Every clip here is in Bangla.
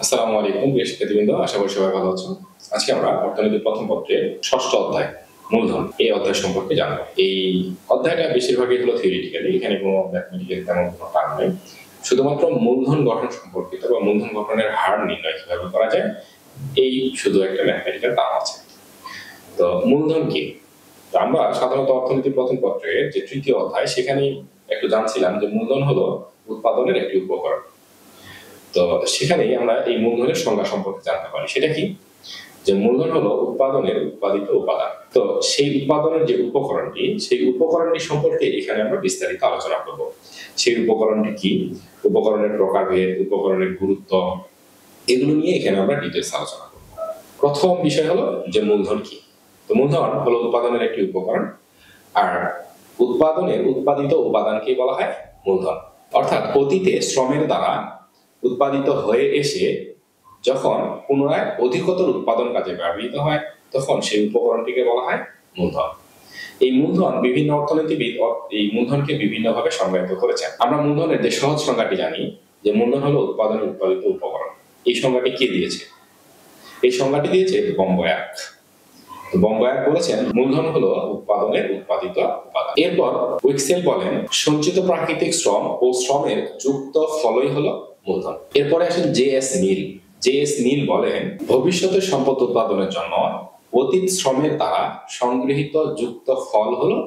আসসালামু আলাইকুম প্রিয় শিক্ষার্থীবৃন্দ, আশা করি সবাই ভালো আছো। আজকে আমরা অর্থনীতির প্রথম পত্রের ষষ্ঠ অধ্যায় মূলধন এই অধ্যায় সম্পর্কে জানবো। এই অধ্যায়টা বেশিরভাগই হলো থিওরিটিক্যালি, এখানে কোনো ম্যাথমেটিক্যাল তেমন কোনো টার্ম নেই, শুধুমাত্র মূলধন গঠন সম্পর্কিত বা মূলধন গঠনের হার নির্ণয় কিভাবে করা যায় এই শুধু একটা ম্যাথমেটিক্যাল টার্ম আছে। তো মূলধন কি? আমরা সাধারণত অর্থনীতির প্রথম পত্রের যে তৃতীয় অধ্যায় সেখানেই একটু জানছিলাম যে মূলধন হলো উৎপাদনের একটি উপকরণ। তো সেখানেই আমরা এই মূলধনের সংজ্ঞা সম্পর্কে জানতে পারি। সেটা কি? যে মূলধন হলো উৎপাদনের উৎপাদিত উপাদান। তো সেই উৎপাদনের যে উপকরণটি, সেই উপকরণটি সম্পর্কে এখানে আমরা বিস্তারিত আলোচনা করব। সেই উপকরণটি কি, উপকরণের প্রকারভেদ, উপকরণের গুরুত্ব, এগুলো নিয়ে এখানে আমরা ডিটেলস আলোচনা করব। প্রথম বিষয় হলো যে মূলধন কি। তো মূলধন হলো উৎপাদনের একটি উপকরণ, আর উৎপাদনের উৎপাদিত উপাদানকে বলা হয় মূলধন। অর্থাৎ অতীতে শ্রমের দ্বারা উৎপাদিত হয়ে এসে যখন পুনরায় অধিকতর উৎপাদন কাজে ব্যবহৃত হয় তখন সেই উপকরণটিকে বলা হয় মূলধন। এই মূলধন বিভিন্ন অর্থনীতিবিদ এই মূলধনকে বিভিন্নভাবে সংজ্ঞায়িত করেছেন। আমরা মূলধনের যে সহজ সংজ্ঞাটি জানি যে মূলধন হলো উৎপাদনের উৎপাদিত উপকরণ। এই সংজ্ঞাটি কে দিয়েছে? এই সংজ্ঞাটি দিয়েছে বম্বয়াক। বম্বয়াক বলেছেন মূলধন হলো উৎপাদনের উৎপাদিত উপাদান। এরপর উইকসেল বলেন সঞ্চিত প্রাকৃতিক শ্রম ও শ্রমের যুক্ত ফলই হলো মূলধন। এরপরে আসেন জে.এস. নীল। জে.এস. নীল বলেন ভবিষ্যতের সম্পদ উৎপাদনের জন্য অতীত শ্রমের দ্বারা সংগৃহীত যুক্ত ফল হলো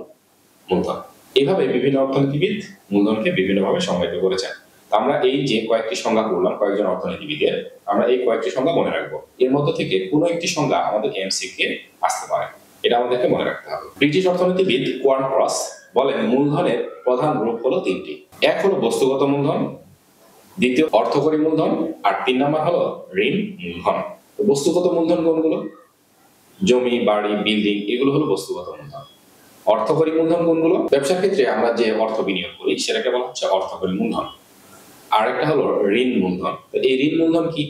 মূলধন। এভাবে বিভিন্ন অর্থনীতিবিদ মূলধনকে বিভিন্নভাবে সংজ্ঞায়িত করেছেন। আমরা এই যে কয়েকটি সংজ্ঞা করলাম কয়েকজন অর্থনীতিবিদের, আমরা এই কয়েকটি সংজ্ঞা মনে রাখবো। এর মধ্যে থেকে কোনো একটি সংজ্ঞা আমাদের এমসিকিউ আসতে পারে, এটা আমাদেরকে মনে রাখতে হবে। ব্রিটিশ অর্থনীতিবিদ কোয়ার্ন ক্রস বলেন মূলধনের প্রধান রূপ হলো তিনটি। এক হলো বস্তুগত মূলধন, দ্বিতীয় অর্থকরী মূলধন, আর 3 নম্বর হলো ঋণ মূলধন। বস্তুগত মূলধন কোনগুলো? জমি, বাড়ি, বিল্ডিং, এগুলো হলো বস্তুগত মূলধন। অর্থকরী মূলধন কোনগুলো? ব্যবসার ক্ষেত্রে আমরা যে অর্থ বিনিয়োগ করি সেটাকে বলা হচ্ছে অর্থকরী মূলধন। আর একটা হলো ঋণ মূলধন। এই ঋণ মূলধন কি?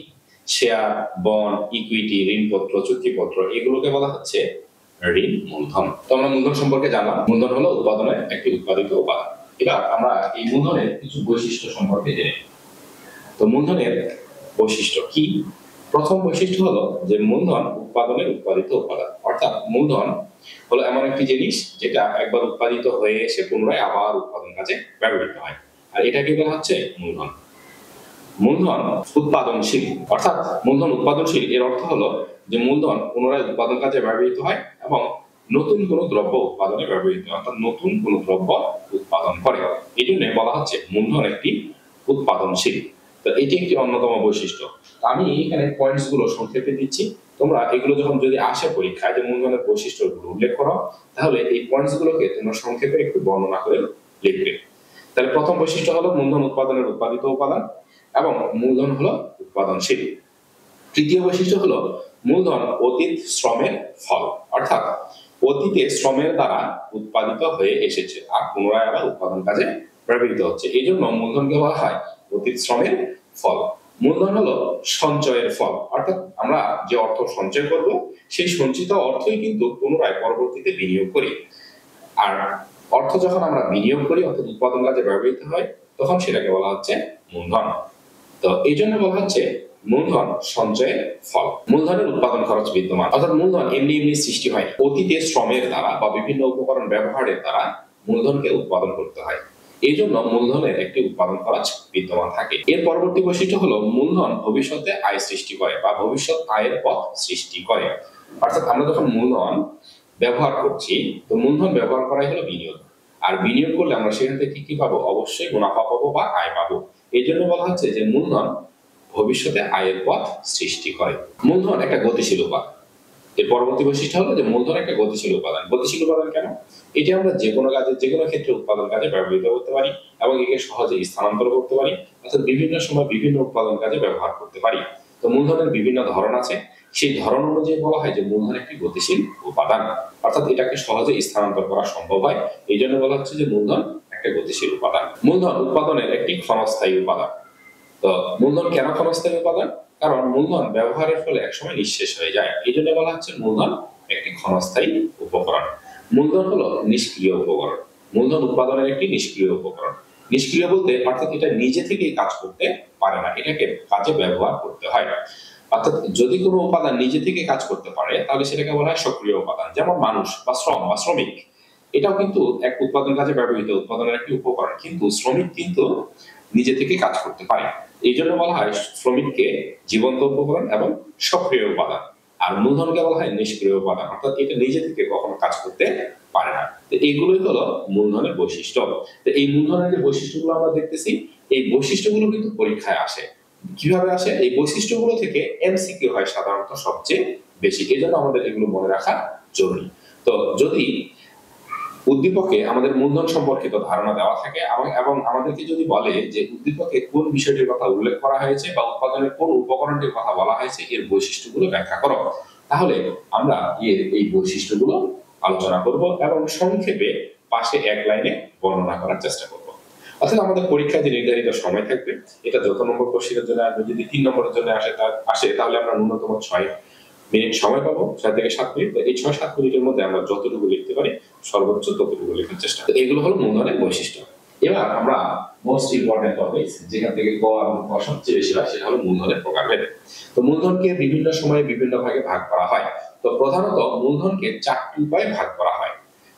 শেয়ার, বন্ড, ইকুইটি, ঋণপত্র, চুক্তিপত্র, এগুলোকে বলা হচ্ছে ঋণ মূলধন। তো আমরা মূলধন সম্পর্কে জানলাম। মূলধন হলো উৎপাদনের একটি উৎপাদিত উপাদান। এবার আমরা এই মূলধনের কিছু বৈশিষ্ট্য সম্পর্কে জেনে। তো মূলধনের বৈশিষ্ট্য কি? প্রথম বৈশিষ্ট্য হলো যে মূলধন উৎপাদনের উৎপাদিত উপাদান। অর্থাৎ মূলধন হলো এমন একটি জিনিস যেটা একবার উৎপাদিত হয়ে এসে পুনরায় আবার উৎপাদন কাজে ব্যবহৃত হয়, আর এটাকে বলা হচ্ছে মূলধন। মূলধন উৎপাদনশীল। অর্থাৎ মূলধন উৎপাদনশীল এর অর্থ হলো যে মূলধন পুনরায় উৎপাদন কাজে ব্যবহৃত হয় এবং নতুন কোনো দ্রব্য উৎপাদনে ব্যবহৃত হয়, অর্থাৎ নতুন কোনো দ্রব্য উৎপাদন করে। এই জন্য বলা হচ্ছে মূলধন একটি উৎপাদনশীল। তো এটি একটি অন্যতম বৈশিষ্ট্য। আমি এখানে পয়েন্টস গুলো সংক্ষেপে দিচ্ছি, তোমরা এগুলো যখন যদি আসে পরীক্ষায় যে মূলধনের বৈশিষ্ট্যগুলো উল্লেখ করো তাহলে এই পয়েন্টস গুলোকে তোমরা সংক্ষেপে একটু বর্ণনা করে লিখবে। তাহলে প্রথম বৈশিষ্ট্য হলো মূলধন উৎপাদনের উৎপাদিত উপাদান এবং মূলধন হলো উৎপাদনশীল। তৃতীয় বৈশিষ্ট্য হলো মূলধন অতীত শ্রমের ফল। অর্থাৎ অতীতে শ্রমের দ্বারা উৎপাদিত হয়ে এসেছে আর পুনরায় আবার উৎপাদন কাজে ব্যবহৃত হচ্ছে, এই জন্য মূলধনকে বলা হয় অতীত শ্রমের ফল। মূলধন হলো সঞ্চয়ের ফল। অর্থাৎ আমরা যে অর্থ সঞ্চয় করব সেই সঞ্চিত অর্থই কিন্তু পুনরায় পরবর্তীতে বিনিয়োগ করি, আর অর্থ যখন আমরা বিনিয়োগ করি অর্থাৎ উৎপাদন কাজে ব্যবহৃত হয় তখন সেটাকে বলা হচ্ছে মূলধন। তো এই জন্য বলা হচ্ছে মূলধন সঞ্চয়ের ফল। মূলধনের উৎপাদন খরচ বিদ্যমান। অর্থাৎ মূলধন এমনি এমনি সৃষ্টি হয়, অতীতে শ্রমের দ্বারা বা বিভিন্ন উপকরণ ব্যবহারের দ্বারা মূলধনকে উৎপাদন করতে হয়, এই জন্য মূলধনের একটি উৎপাদন খরচ বিদ্যমান থাকে। এর পরবর্তী বৈশিষ্ট্য হলো মূলধন ভবিষ্যতে আয় সৃষ্টি করে বা ভবিষ্যৎ আয়ের পথ সৃষ্টি করে। অর্থাৎ আমরা যখন মূলধন ব্যবহার করছি তো মূলধন ব্যবহার করাই হলো বিনিয়োগ, আর বিনিয়োগ করলে আমরা সেখান থেকে কি পাবো? অবশ্যই মুনাফা পাবো বা আয় পাবো। এই জন্য বলা হচ্ছে যে মূলধন ভবিষ্যতে আয়ের পথ সৃষ্টি করে। মূলধন একটা গতিশীল উপাদান। এর পরবর্তী বৈশিষ্ট্য হলো যে মূলধন একটা গতিশীল উপাদান। গতিশীল উপাদান কেন? এটি আমরা যে কোনো কাজে যে কোনো ক্ষেত্রে উৎপাদন কাজে ব্যবহৃত করতে পারি এবং একে সহজে স্থানান্তর করতে পারি, অর্থাৎ বিভিন্ন সময় বিভিন্ন উৎপাদন কাজে ব্যবহার করতে পারি। তো মূলধনের বিভিন্ন ধরন আছে, সেই ধরন অনুযায়ী বলা হয় যে মূলধন একটি গতিশীল উপাদান, অর্থাৎ এটাকে সহজে স্থানান্তর করা সম্ভব হয়, এই জন্য বলা হচ্ছে যে মূলধন একটা গতিশীল উপাদান। মূলধন উৎপাদনের একটি ক্ষণস্থায়ী উপাদান। তো মূলধন কেন ক্ষণস্থায়ী উপাদান? কারণ মূলধন ব্যবহারের ফলে একসময় নিঃশেষ হয়ে যায়, এই জন্য বলা হচ্ছে মূলধন একটি ক্ষণস্থায়ী উপকরণ। মূলধন হলো নিষ্ক্রিয় উপকরণ। মূলধন উৎপাদনের একটি নিষ্ক্রিয় উপকরণ। নিষ্ক্রিয় বলতে অর্থাৎ এটা নিজে থেকেই কাজ করতে পারে না, এটাকে কাজে ব্যবহার করতে হয়। অর্থাৎ যদি কোনো উপাদান নিজে থেকে কাজ করতে পারে তাহলে সেটাকে বলা হয় সক্রিয় উপাদান। যেমন মানুষ বা শ্রম বা শ্রমিক, এটাও কিন্তু এক উৎপাদন কাজে ব্যবহৃত উৎপাদনের একটি উপকরণ, কিন্তু শ্রমিক কিন্তু নিজে থেকে কাজ করতে পারে। এই জন্য বলা হয় শ্রমিককে জীবন্ত উপকরণ এবং সক্রিয় উপাদান। আর মূলধনকে বলা হয় নিষ্ক্রিয় উপাদান, অর্থাৎ এটা নিজে থেকে কখনো কাজ করতে পারে না। তো এইগুলোই হলো মূলধনের বৈশিষ্ট্য। তো এই মূলধনের যে বৈশিষ্ট্যগুলো আমরা দেখতেছি, এই বৈশিষ্ট্যগুলো কিন্তু পরীক্ষায় আসে। কিভাবে আসে? এই বৈশিষ্ট্যগুলো থেকে এমসিকিউ হয় সাধারণত সবচেয়ে বেশি, এই জন্য আমাদের এগুলো মনে রাখা জরুরি। তো যদি উদ্দীপকে আমাদের মূলধন সম্পর্কিত ধারণা দেওয়া থাকে এবং আমাদেরকে যদি বলে যে উদ্দীপকে কোন বিষয়টির কথা উল্লেখ করা হয়েছে বা উৎপাদনের কোন উপকরণটির কথা বলা হয়েছে, এর বৈশিষ্ট্যগুলো ব্যাখ্যা করো, তাহলে আমরা এই বৈশিষ্ট্যগুলো আলোচনা করব এবং সংক্ষেপে পাশে এক লাইনে বর্ণনা করার চেষ্টা করব। অর্থাৎ আমাদের পরীক্ষায় যে নির্ধারিত সময় থাকবে, এটা যত নম্বর কোশ্চেনের জন্য আসবে, যদি 3 নম্বরের জন্য আসে তাহলে আমরা ন্যূনতম 6 মিনিট সময় পাবো, 6 থেকে 7 মিনিট। এই 6-7 মিনিটের মধ্যে আমরা যতটুকু লিখতে পারি সর্বোচ্চ ততটুকু লেখার চেষ্টা করি। এগুলো হলো মূলধনের বৈশিষ্ট্য। এবার আমরা মোস্ট ইম্পর্টেন্ট টপিক, যেখান থেকে ক এবং খ সবচেয়ে বেশি হয়, সেটা হলো মূলধনের প্রকারভেদ। তো মূলধনকে বিভিন্ন সময়ে বিভিন্ন ভাগে ভাগ করা হয়। তো প্রধানত মূলধনকে 4টি উপায়ে ভাগ করা হয়।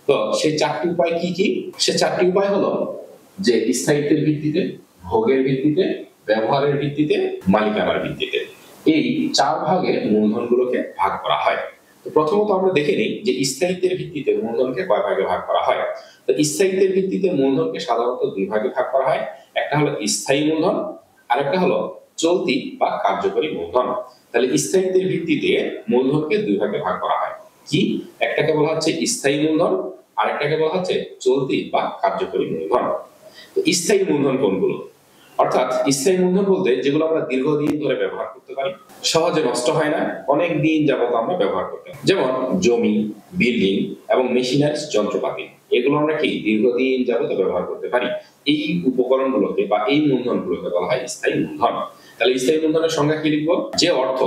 তো সেই 4টি উপায় কি কি? সে 4টি উপায় হলো যে স্থায়িত্বের ভিত্তিতে, ভোগের ভিত্তিতে, ব্যবহারের ভিত্তিতে, মালিকানার ভিত্তিতে। এই 4 ভাগে মূলধনগুলোকে ভাগ করা হয়। তো প্রথমত আমরা দেখে নিই যে স্থায়িত্বের ভিত্তিতে মূলধনকে কয় ভাগে ভাগ করা হয়। তো স্থায়িত্বের ভিত্তিতে মূলধনকে সাধারণত 2 ভাগে ভাগ করা হয়। একটা হলো স্থায়ী মূলধন, আর একটা হলো চলতি বা কার্যকরী মূলধন। তাহলে স্থায়িত্বের ভিত্তিতে মূলধনকে 2 ভাগে ভাগ করা হয়। কি? একটাকে বলা হচ্ছে স্থায়ী মূলধন, আর একটাকে বলা হচ্ছে চলতি বা কার্যকরী মূলধন। তো স্থায়ী মূলধন কোনগুলো? অর্থাৎ স্থায়ী মূলধন বলতে যেগুলো আমরা দীর্ঘদিন ধরে ব্যবহার করতে পারি, সহজে নষ্ট হয় না, অনেক দিন যাবত আমরা ব্যবহার করতে পারি। যেমন জমি, বিল্ডিং এবং মেশিনারিজ, যন্ত্রপাতি, এগুলো আমরা কি দীর্ঘদিন যাবত ব্যবহার করতে পারি। এই উপকরণগুলোকে বা এই মূলধনগুলোকে বলা হয় স্থায়ী মূলধন। তাহলে স্থায়ী মূলধনের সংজ্ঞা কি লিখবো? যে অর্থ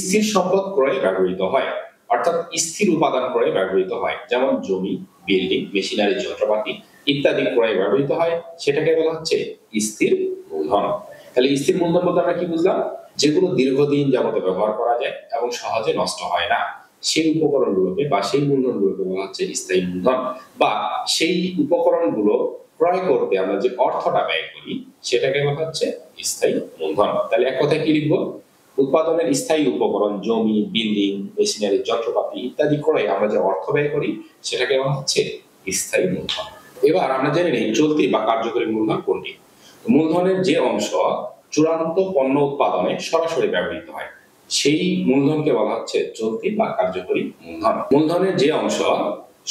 স্থির সম্পদ ক্রয়ে ব্যবহৃত হয়, অর্থাৎ স্থির উপাদান ক্রয়ে ব্যবহৃত হয়, যেমন জমি, বিল্ডিং, মেশিনারি, যন্ত্রপাতি ইত্যাদি ক্রয়ে ব্যবহৃত হয়, সেটাকে বলা হচ্ছে স্থির মূলধন। তাহলে স্থির মূলধন বলতে আমরা কি বুঝলাম? যেগুলো দীর্ঘদিন যাবত ব্যবহার করা যায় এবং সহজে নষ্ট হয় না, সেই উপকরণগুলোকে বা সেই মূলধনগুলোকে বলা হচ্ছে স্থায়ী মূলধন। বা সেই উপকরণগুলো ক্রয় করতে আমরা যে অর্থটা ব্যয় করি, সেটাকে বলা হচ্ছে স্থায়ী মূলধন। তাহলে এক কথায় কি লিখবো? উৎপাদনের স্থায়ী উপকরণ, জমি, বিল্ডিং, মেশিনারি, যন্ত্রপাতি ইত্যাদি ক্রয়ে আমরা যে অর্থ ব্যয় করি, সেটাকে বলা হচ্ছে স্থায়ী মূলধন। এবার আমরা জেনে নিই চলতি বা কার্যকরী মূলধন কোনটি। মূলধনের যে অংশ চূড়ান্ত পণ্য উৎপাদনে সরাসরি ব্যবহৃত হয়, সেই মূলধনকে বলা হচ্ছে চলতি বা কার্যকরী মূলধন। মূলধনের যে অংশ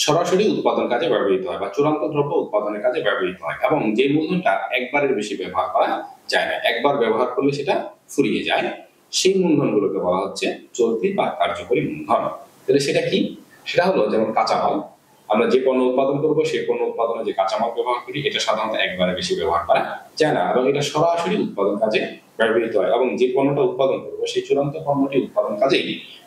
সরাসরি উৎপাদন কাজে ব্যবহৃত হয় বা চূড়ান্ত দ্রব্য উৎপাদনের কাজে ব্যবহৃত হয়, এবং যে মূলধনটা একবারের বেশি ব্যবহার করা যায় না, একবার ব্যবহার করলে সেটা ফুরিয়ে যায়, সেই মূলধনগুলোকে বলা হচ্ছে চলতি বা কার্যকরী মূলধন। তাহলে সেটা কি? সেটা হলো যেমন কাঁচামাল, আমরা যে পণ্য উৎপাদন করবো সেই পণ্য উৎপাদনে যে কাঁচামাল ব্যবহার করি, এটা সাধারণত একবারে বেশি ব্যবহার করা যায় না এবং এটা সরাসরি উৎপাদন কাজে ব্যবহৃত হয়, এবং যে পণ্যটা উৎপাদন করবো সেই চূড়ান্ত পণ্যটি উৎপাদন কাজেই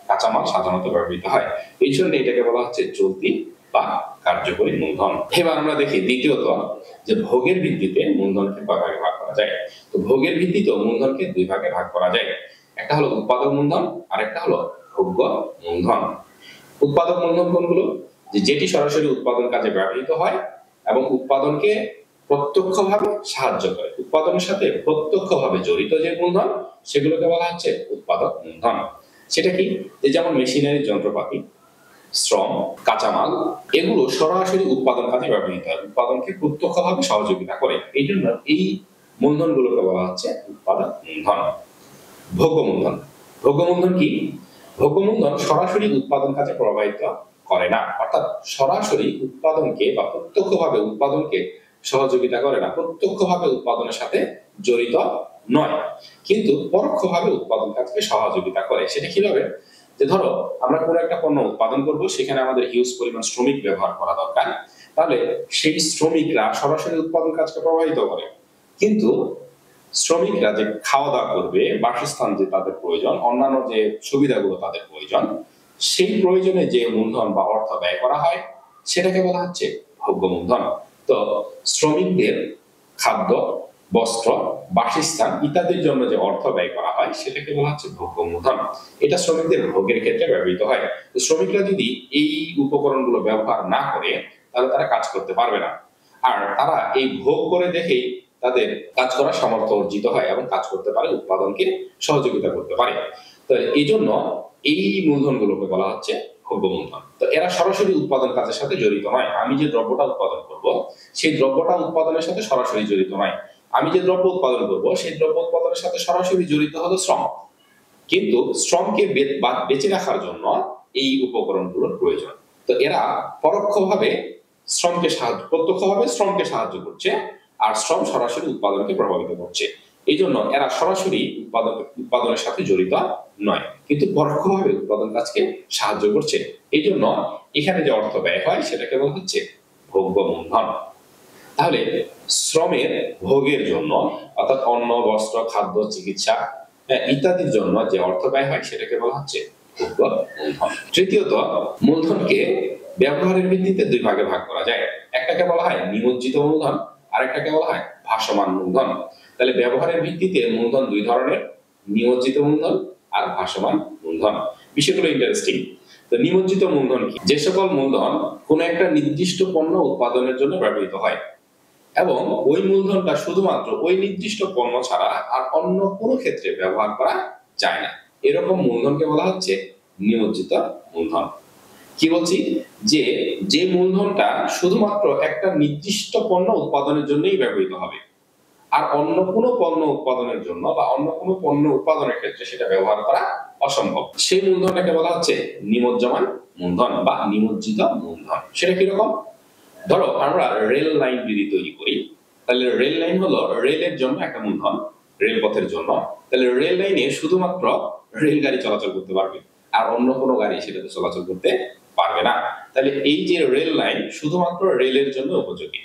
কাঁচামাল সাধারণত ব্যবহৃত হয়। এই জন্য এটাকে বলা হচ্ছে চলতি বা কার্যকরী মূলধন। এবার আমরা দেখি দ্বিতীয়ত যে ভোগের ভিত্তিতে মূলধনকে কয় ভাগে ভাগ করা যায়। তো ভোগের ভিত্তিতেও মূলধনকে 2 ভাগে ভাগ করা যায়। একটা হলো উৎপাদক মূলধন, আর একটা হলো ভোগ্য মূলধন। উৎপাদক মূলধন কোনগুলো? যেটি সরাসরি উৎপাদন কাজে ব্যবহৃত হয় এবং উৎপাদনকে প্রত্যক্ষভাবে সাহায্য করে, উৎপাদনের সাথে প্রত্যক্ষভাবে জড়িত যে মূলধন, সেগুলোকে বলা হচ্ছে উৎপাদক মূলধন। সেটা কি? যেমন মেশিনারি, যন্ত্রপাতি, শ্রম, কাঁচামাল, এগুলো সরাসরি উৎপাদন কাজে ব্যবহৃত হয়, উৎপাদনকে প্রত্যক্ষভাবে সহযোগিতা করে, এই জন্য এই মূলধনগুলোকে বলা হচ্ছে উৎপাদক মূলধন। ভোগ্য মূলধন। ভোগ্য মূলধন কি? ভোগ্য মূলধন সরাসরি উৎপাদন কাজে প্রভাবিত করে না, অর্থাৎ সরাসরি উৎপাদনকে বা প্রত্যক্ষভাবে উৎপাদনকে সহযোগিতা করে না, প্রত্যক্ষভাবে উৎপাদনের সাথে জড়িত নয়, কিন্তু পরোক্ষভাবে উৎপাদন কাজকে সহযোগিতা করে। সেটা কিভাবে? যে ধরো আমরা কোনো একটা পণ্য উৎপাদন করব, সেখানে আমাদের হিউজ পরিমাণ শ্রমিক ব্যবহার করা দরকার, তাহলে সেই শ্রমিকরা সরাসরি উৎপাদন কাজকে প্রভাবিত করে, কিন্তু শ্রমিকরা যে খাওয়া দাওয়া করবে, বাসস্থান যে তাদের প্রয়োজন, অন্যান্য যে সুবিধাগুলো তাদের প্রয়োজন, সেই প্রয়োজনে যে মূলধন বা অর্থ ব্যয় করা হয়, সেটাকে বলা হচ্ছে ভোগ্য মূলধন। তো শ্রমিকদের খাদ্য, বস্ত্র, বাসস্থান ইত্যাদির জন্য যে অর্থ ব্যয় করা হয় সেটাকে বলা হচ্ছে ভোগ্য মূলধন। এটা শ্রমিকদের ভোগের ক্ষেত্রে ব্যবহৃত হয়। তো শ্রমিকরা যদি এই উপকরণগুলো ব্যবহার না করে তাহলে তারা কাজ করতে পারবে না, আর তারা এই ভোগ করে দেখেই তাদের কাজ করার সামর্থ্য অর্জিত হয় এবং কাজ করতে পারে, উৎপাদনকে সহযোগিতা করতে পারে। তো এই জন্য এই মূলধনগুলোকে বলা হচ্ছে ভোগ্য মূলধন। তো এরা সরাসরি উৎপাদন কাজের সাথে জড়িত নয়। আমি যে দ্রব্যটা উৎপাদন করব সেই দ্রব্যটা উৎপাদনের সাথে সরাসরি জড়িত নয়। আমি যে দ্রব্য উৎপাদন করব সেই দ্রব্য উৎপাদনের সাথে সরাসরি জড়িত হলো শ্রম, কিন্তু শ্রমকে বেঁচে রাখার জন্য এই উপকরণগুলোর প্রয়োজন। তো এরা পরোক্ষভাবে প্রত্যক্ষভাবে শ্রমকে সাহায্য করছে, আর শ্রম সরাসরি উৎপাদনকে প্রভাবিত করছে। এই জন্য এরা সরাসরি উৎপাদনের সাথে জড়িত নয়, কিন্তু পরোক্ষভাবে উৎপাদন কাজকে সাহায্য করছে। এই জন্য এখানে যে অর্থ ব্যয় হয় সেটাকে বলা হচ্ছে ভোগ্য মূলধন। তাহলে শ্রমের ভোগের জন্য অর্থাৎ অন্ন, বস্ত্র, খাদ্য, চিকিৎসা ইত্যাদির জন্য যে অর্থ ব্যয় হয় সেটাকে বলা হচ্ছে ভোগ্য মূলধন। তৃতীয়ত, মূলধনকে ব্যবহারের ভিত্তিতে দুই ভাগে ভাগ করা যায়। একটাকে বলা হয় নিমজ্জিত মূলধন, আরেকটাকে বলা হয় ভাসমান মূলধন। তাহলে ব্যবহারের ভিত্তিতে মূলধন দুই ধরনের, নিমজ্জিত মূলধন আর ভাসমান মূলধন। বিষয়গুলো ইন্টারেস্টিং। তো নিমজ্জিত মূলধন কি? যে সকল মূলধন কোনো একটা নির্দিষ্ট পণ্য উৎপাদনের জন্য ব্যবহৃত হয় এবং ওই মূলধনটা শুধুমাত্র ওই নির্দিষ্ট পণ্য ছাড়া আর অন্য কোনো ক্ষেত্রে ব্যবহার করা যায় না, এরকম মূলধনকে বলা হচ্ছে নিমজ্জিত মূলধন। কি বলছি? যে মূলধনটা শুধুমাত্র একটা নির্দিষ্ট পণ্য উৎপাদনের জন্যই ব্যবহৃত হবে, আর অন্য কোনো পণ্য উৎপাদনের জন্য বা অন্য কোনো পণ্য উৎপাদনের ক্ষেত্রে সেটা ব্যবহার করা অসম্ভব, সেই মূলধনটাকে বলা হচ্ছে নিমজ্জমান মূলধন বা নিমজ্জিত মূলধন। সেটা কিরকম? ধরো আমরা রেল লাইন যদি তৈরি করি, তাহলে রেল লাইন হলো রেলের জন্য একটা মূলধন, রেলপথের জন্য। তাহলে রেল লাইনে শুধুমাত্র রেলগাড়ি চলাচল করতে পারবে, আর অন্য কোনো গাড়ি সেটাতে চলাচল করতে পারবে না। তাহলে এই যে রেল লাইন শুধুমাত্র রেলের জন্য উপযোগী।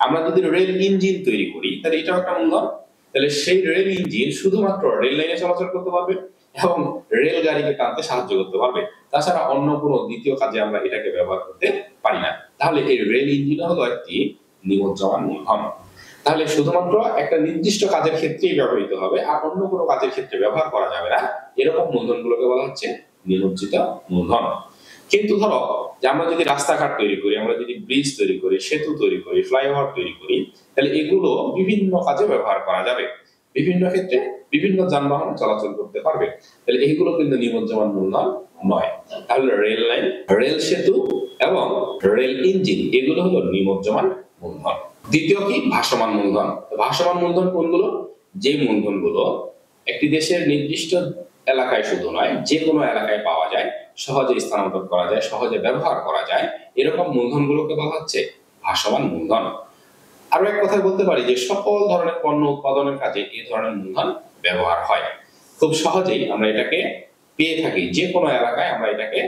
আমরা যদি রেল ইঞ্জিন তৈরি করি তাহলে এটাও একটা মূলধন। তাহলে সেই রেল ইঞ্জিন শুধুমাত্র রেল লাইনে চলাচল করতে পারবে এবং রেল গাড়িকে টানতে সাহায্য করতে পারবে, তাছাড়া অন্য কোনো দ্বিতীয় কাজে আমরা এটাকে ব্যবহার করতে পারি না। তাহলে এই রেল ইঞ্জিন হলো একটি নিমজ্জমান মূলধন। তাহলে শুধুমাত্র একটা নির্দিষ্ট কাজের ক্ষেত্রেই ব্যবহৃত হবে, আর অন্য কোনো কাজের ক্ষেত্রে ব্যবহার করা যাবে না, এরকম মূলধনগুলোকে বলা হচ্ছে নিমজ্জিত মূলধন। কিন্তু ধরো যে আমরা যদি রাস্তাঘাট তৈরি করি, আমরা যদি ব্রিজ তৈরি করি, সেতু তৈরি করি, ফ্লাইওভার তৈরি করি, তাহলে এগুলো বিভিন্ন কাজে ব্যবহার করা যাবে, বিভিন্ন ক্ষেত্রে বিভিন্ন যানবাহন চলাচল করতে পারবে। তাহলে এইগুলো কিন্তু নিমজ্জমান মূলধন নয়। তাহলে রেল লাইন, রেল সেতু এবং রেল ইঞ্জিন এগুলো হলো নিমজ্জমান মূলধন। দ্বিতীয় কি? ভাসমান মূলধন। ভাসমান মূলধন কোনগুলো? যে মূলধনগুলো একটি দেশের নির্দিষ্ট এলাকায় শুধু নয়, যে কোনো এলাকায় পাওয়া যায়, সহজে স্থানান্তর করা যায়, সহজে ব্যবহার করা যায়, এরকম মূলধনগুলোকে বলা হচ্ছে ভাসমান মূলধন। আরো এক কথা বলতে পারি যে সকল ধরনের পণ্য উৎপাদনের কাজে এই ধরনের মূলধন ব্যবহার হয়। খুব সহজেই আমরা এটাকে পেয়ে থাকি, যে কোনো এলাকায় আমরা এটাকে